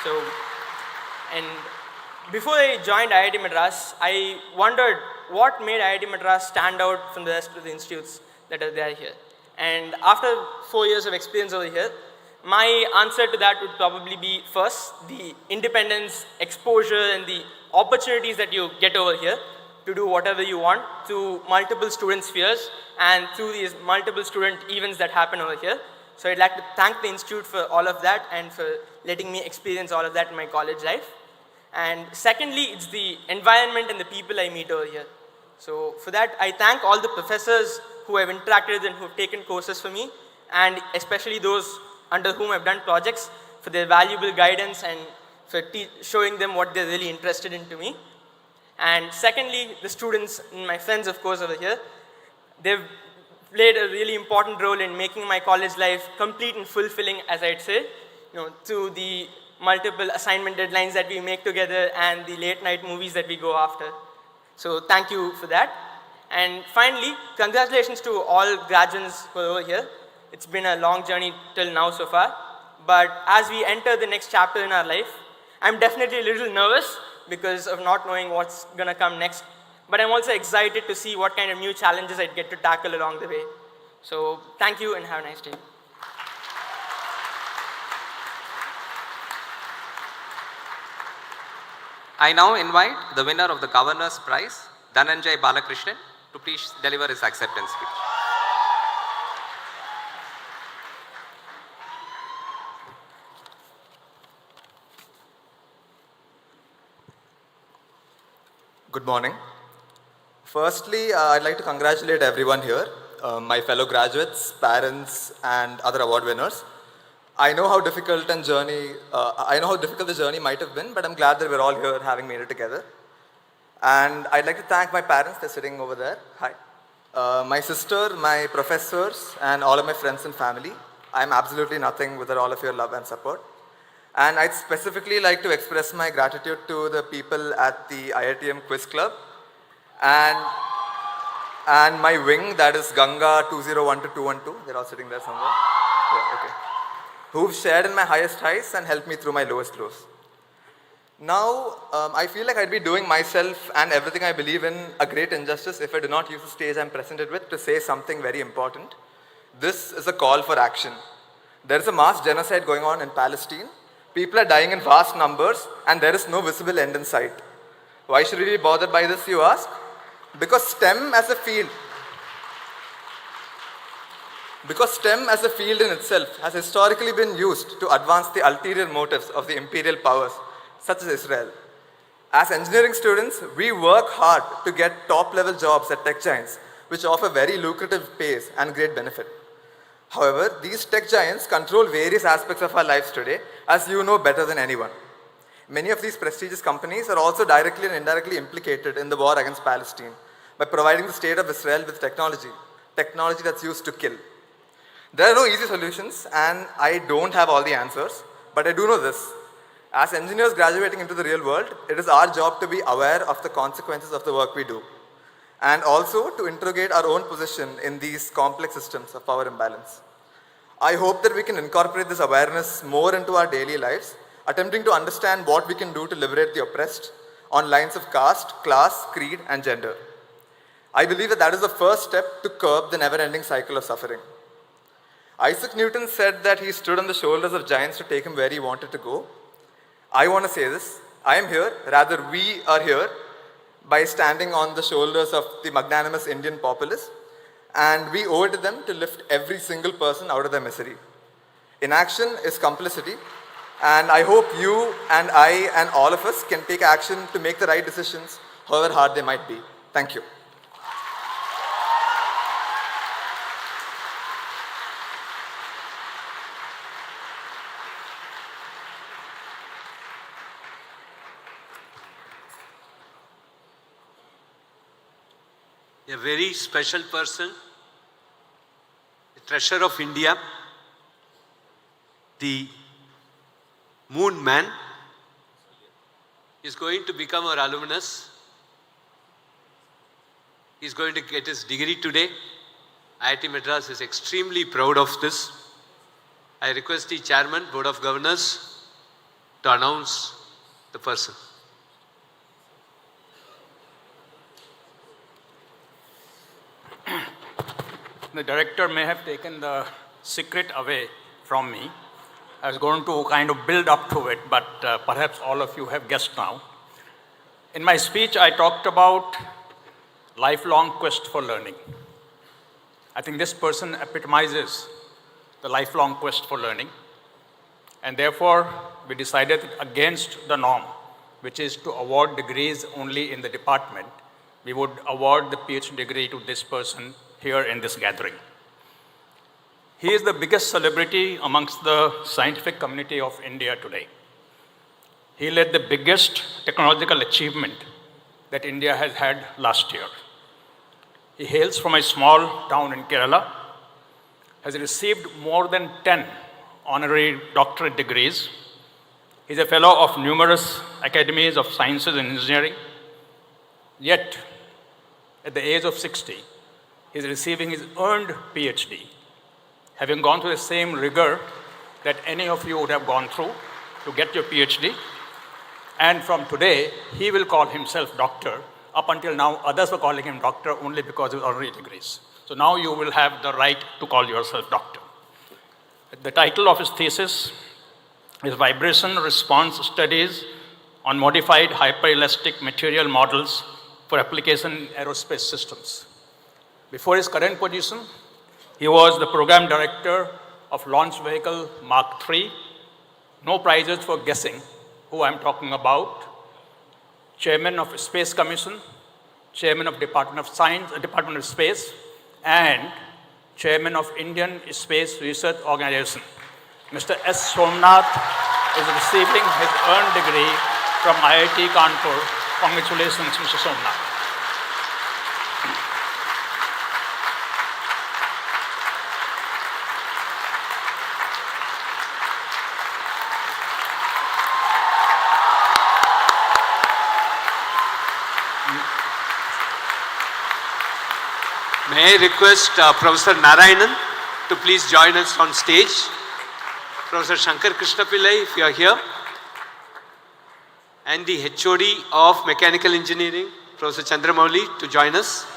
So, and before I joined IIT Madras, I wondered what made IIT Madras stand out from the rest of the institutes that are there here. And after 4 years of experience over here, my answer to that would probably be first, the independence, exposure, and the opportunities that you get over here to do whatever you want through multiple student spheres and through these multiple student events that happen over here. So I'd like to thank the institute for all of that and for letting me experience all of that in my college life. And secondly, it's the environment and the people I meet over here. So for that, I thank all the professors who have interacted and who have taken courses for me, and especially those under whom I've done projects for their valuable guidance and for showing them what they're really interested in to me. And secondly, the students and my friends, of course, over here, they've played a really important role in making my college life complete and fulfilling, as I'd say, through the multiple assignment deadlines that we make together and the late night movies that we go after. So thank you for that. And finally, congratulations to all graduates who are over here. It's been a long journey till now so far. But as we enter the next chapter in our life, I'm definitely a little nervous because of not knowing what's going to come next. But I'm also excited to see what kind of new challenges I'd get to tackle along the way. So thank you and have a nice day. I now invite the winner of the Governor's Prize, Dhananjay Balakrishnan, to please deliver his acceptance speech. Good morning. Firstly, I'd like to congratulate everyone here, my fellow graduates, parents, and other award winners. I know how difficult the journey might have been, but I'm glad that we're all here having made it together. And I'd like to thank my parents, they're sitting over there. Hi. My sister, my professors, and all of my friends and family. I'm absolutely nothing without all of your love and support. And I'd specifically like to express my gratitude to the people at the IITM Quiz Club and my wing, that is Ganga 201 to 212. They're all sitting there somewhere. Yeah, okay. Who've shared in my highest highs and helped me through my lowest lows. Now, I feel like I'd be doing myself and everything I believe in a great injustice if I do not use the stage I'm presented with to say something very important. This is a call for action. There is a mass genocide going on in Palestine. People are dying in vast numbers and there is no visible end in sight. Why should we be bothered by this, you ask? Because STEM as a field in itself has historically been used to advance the ulterior motives of the imperial powers, such as Israel. As engineering students, we work hard to get top-level jobs at tech giants, which offer very lucrative pays and great benefit. However, these tech giants control various aspects of our lives today, as you know better than anyone. Many of these prestigious companies are also directly and indirectly implicated in the war against Palestine by providing the state of Israel with technology that's used to kill. There are no easy solutions, and I don't have all the answers, but I do know this. As engineers graduating into the real world, it is our job to be aware of the consequences of the work we do, and also to interrogate our own position in these complex systems of power imbalance. I hope that we can incorporate this awareness more into our daily lives, attempting to understand what we can do to liberate the oppressed on lines of caste, class, creed, and gender. I believe that is the first step to curb the never-ending cycle of suffering. Isaac Newton said that he stood on the shoulders of giants to take him where he wanted to go. I want to say this. I am here, rather we are here, by standing on the shoulders of the magnanimous Indian populace, and we owe it to them to lift every single person out of their misery. Inaction is complicity, and I hope you and I and all of us can take action to make the right decisions, however hard they might be. Thank you. A very special person, the treasure of India, the Moon Man, is going to become our alumnus. He is going to get his degree today. IIT Madras is extremely proud of this. I request the Chairman, Board of Governors, to announce the person. The director may have taken the secret away from me, I was going to kind of build up to it, but perhaps all of you have guessed now. In my speech, I talked about lifelong quest for learning. I think this person epitomizes the lifelong quest for learning. And therefore, we decided against the norm, which is to award degrees only in the department. We would award the PhD degree to this person here in this gathering. He is the biggest celebrity amongst the scientific community of India today. He led the biggest technological achievement that India has had last year. He hails from a small town in Kerala, has received more than 10 honorary doctorate degrees. He's a fellow of numerous academies of sciences and engineering. Yet, at the age of 60, he's receiving his earned PhD, having gone through the same rigor that any of you would have gone through to get your PhD. And from today, he will call himself doctor. Up until now, others were calling him doctor only because of honorary degrees. So now you will have the right to call yourself doctor. The title of his thesis is Vibration Response Studies on Modified Hyperelastic Material Models for Application in Aerospace Systems. Before his current position, he was the program director of Launch Vehicle Mark III. No prizes for guessing who I'm talking about. Chairman of Space Commission, Chairman of Department of Science, Department of Space, and Chairman of Indian Space Research Organization. Mr. S. Somnath is receiving his earned degree from IIT Kanpur. Congratulations, Mr. Somnath. May I request Professor Narayanan to please join us on stage. Professor Shankar Krishna Pillai, if you are here. And the HOD of Mechanical Engineering, Professor Chandramouli, to join us.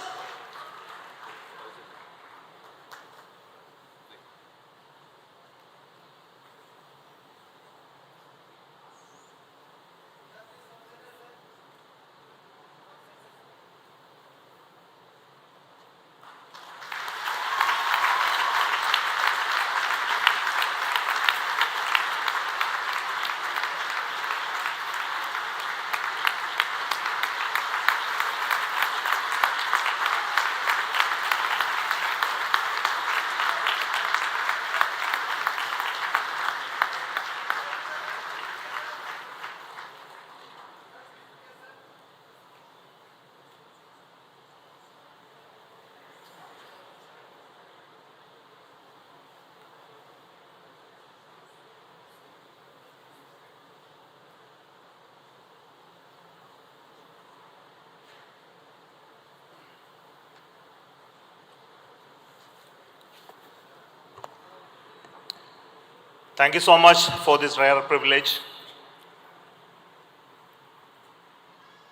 Thank you so much for this rare privilege.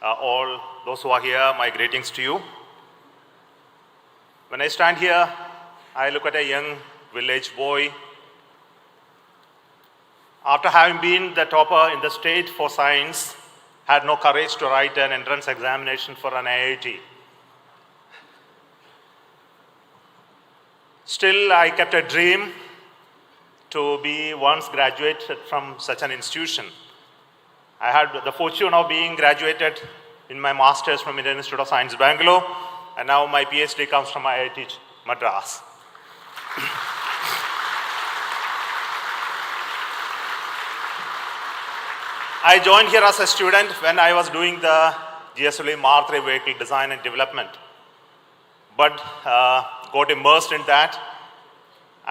All those who are here, my greetings to you. When I stand here, I look at a young village boy. After having been the topper in the state for science, had no courage to write an entrance examination for an IIT. Still, I kept a dream to be once graduated from such an institution. I had the fortune of being graduated in my master's from Indian Institute of Science, Bangalore, and now my PhD comes from IIT Madras. I joined here as a student when I was doing the GSW Mark III vehicle design and development, but got immersed in that.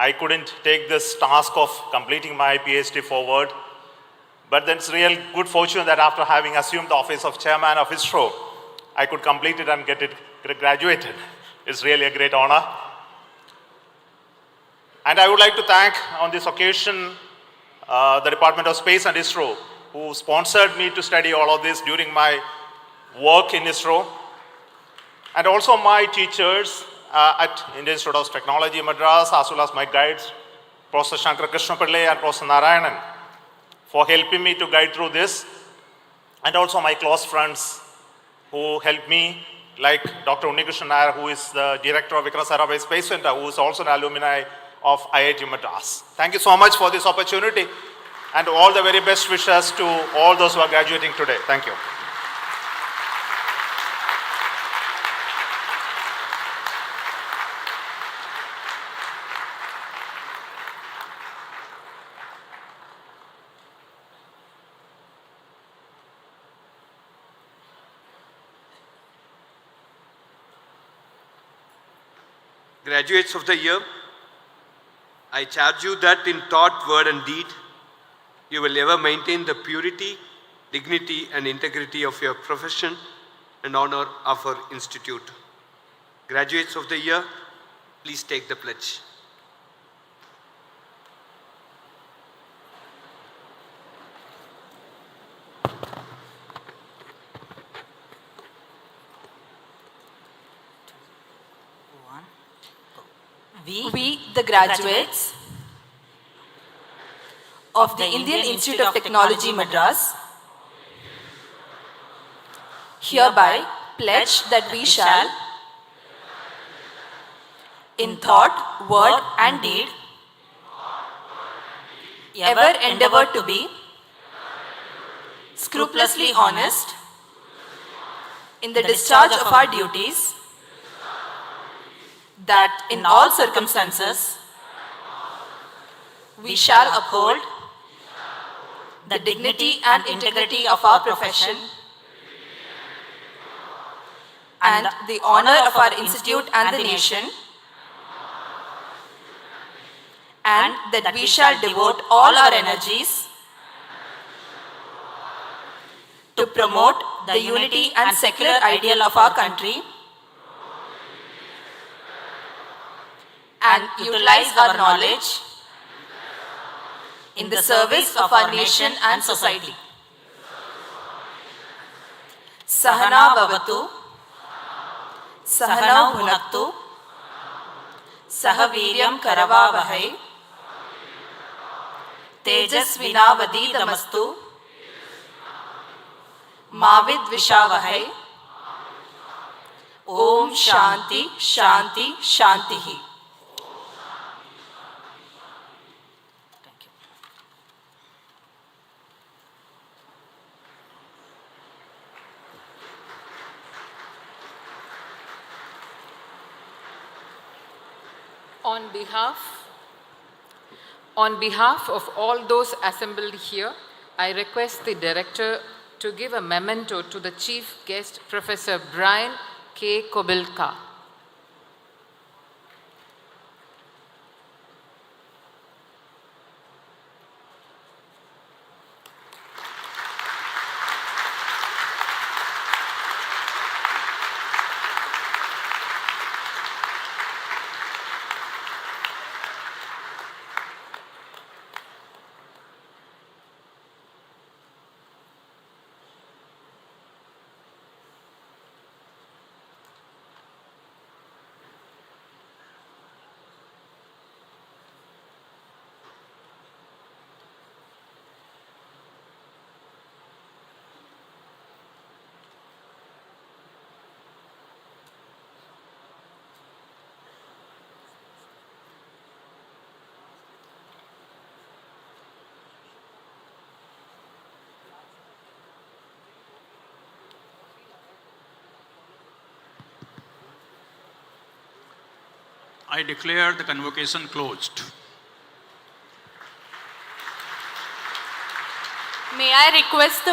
I couldn't take this task of completing my PhD forward, but then it's real good fortune that after having assumed the office of chairman of ISRO, I could complete it and get it graduated. It's really a great honor. And I would like to thank on this occasion the Department of Space and ISRO, who sponsored me to study all of this during my work in ISRO, and also my teachers at Indian Institute of Technology, Madras, as well as my guides, Professor Shankar Krishna Pillai and Professor Narayanan for helping me to guide through this, and also my close friends who helped me, like Dr. Unnikrishnan Nair, who is the director of Vikram Sarabhai Space Center, who is also an alumni of IIT Madras. Thank you so much for this opportunity, and all the very best wishes to all those who are graduating today. Thank you. Graduates of the year, I charge you that in thought, word and deed, you will ever maintain the purity, dignity and integrity of your profession and honor of our institute. Graduates of the year, please take the pledge. We, the graduates of the Indian Institute of Technology, Madras, hereby pledge that we shall, in thought, word and deed, ever endeavor to be scrupulously honest in the discharge of our duties, that in all circumstances we shall uphold the dignity and integrity of our profession and the honor of our institute and the nation, and that we shall devote all our energies to promote the unity and secular ideal of our country and utilize our knowledge in the service of our nation and society. Sahana bhavatu, Sahanau bhunaktu, Sahaviryam karavavahai, Tejasvinavadi damastu, Mavid vishavahai, Om Shanti Shanti Shantihi. On behalf of all those assembled here, I request the Director to give a memento to the Chief Guest, Professor Brian K. Kobilka. I declare the convocation closed. May I request the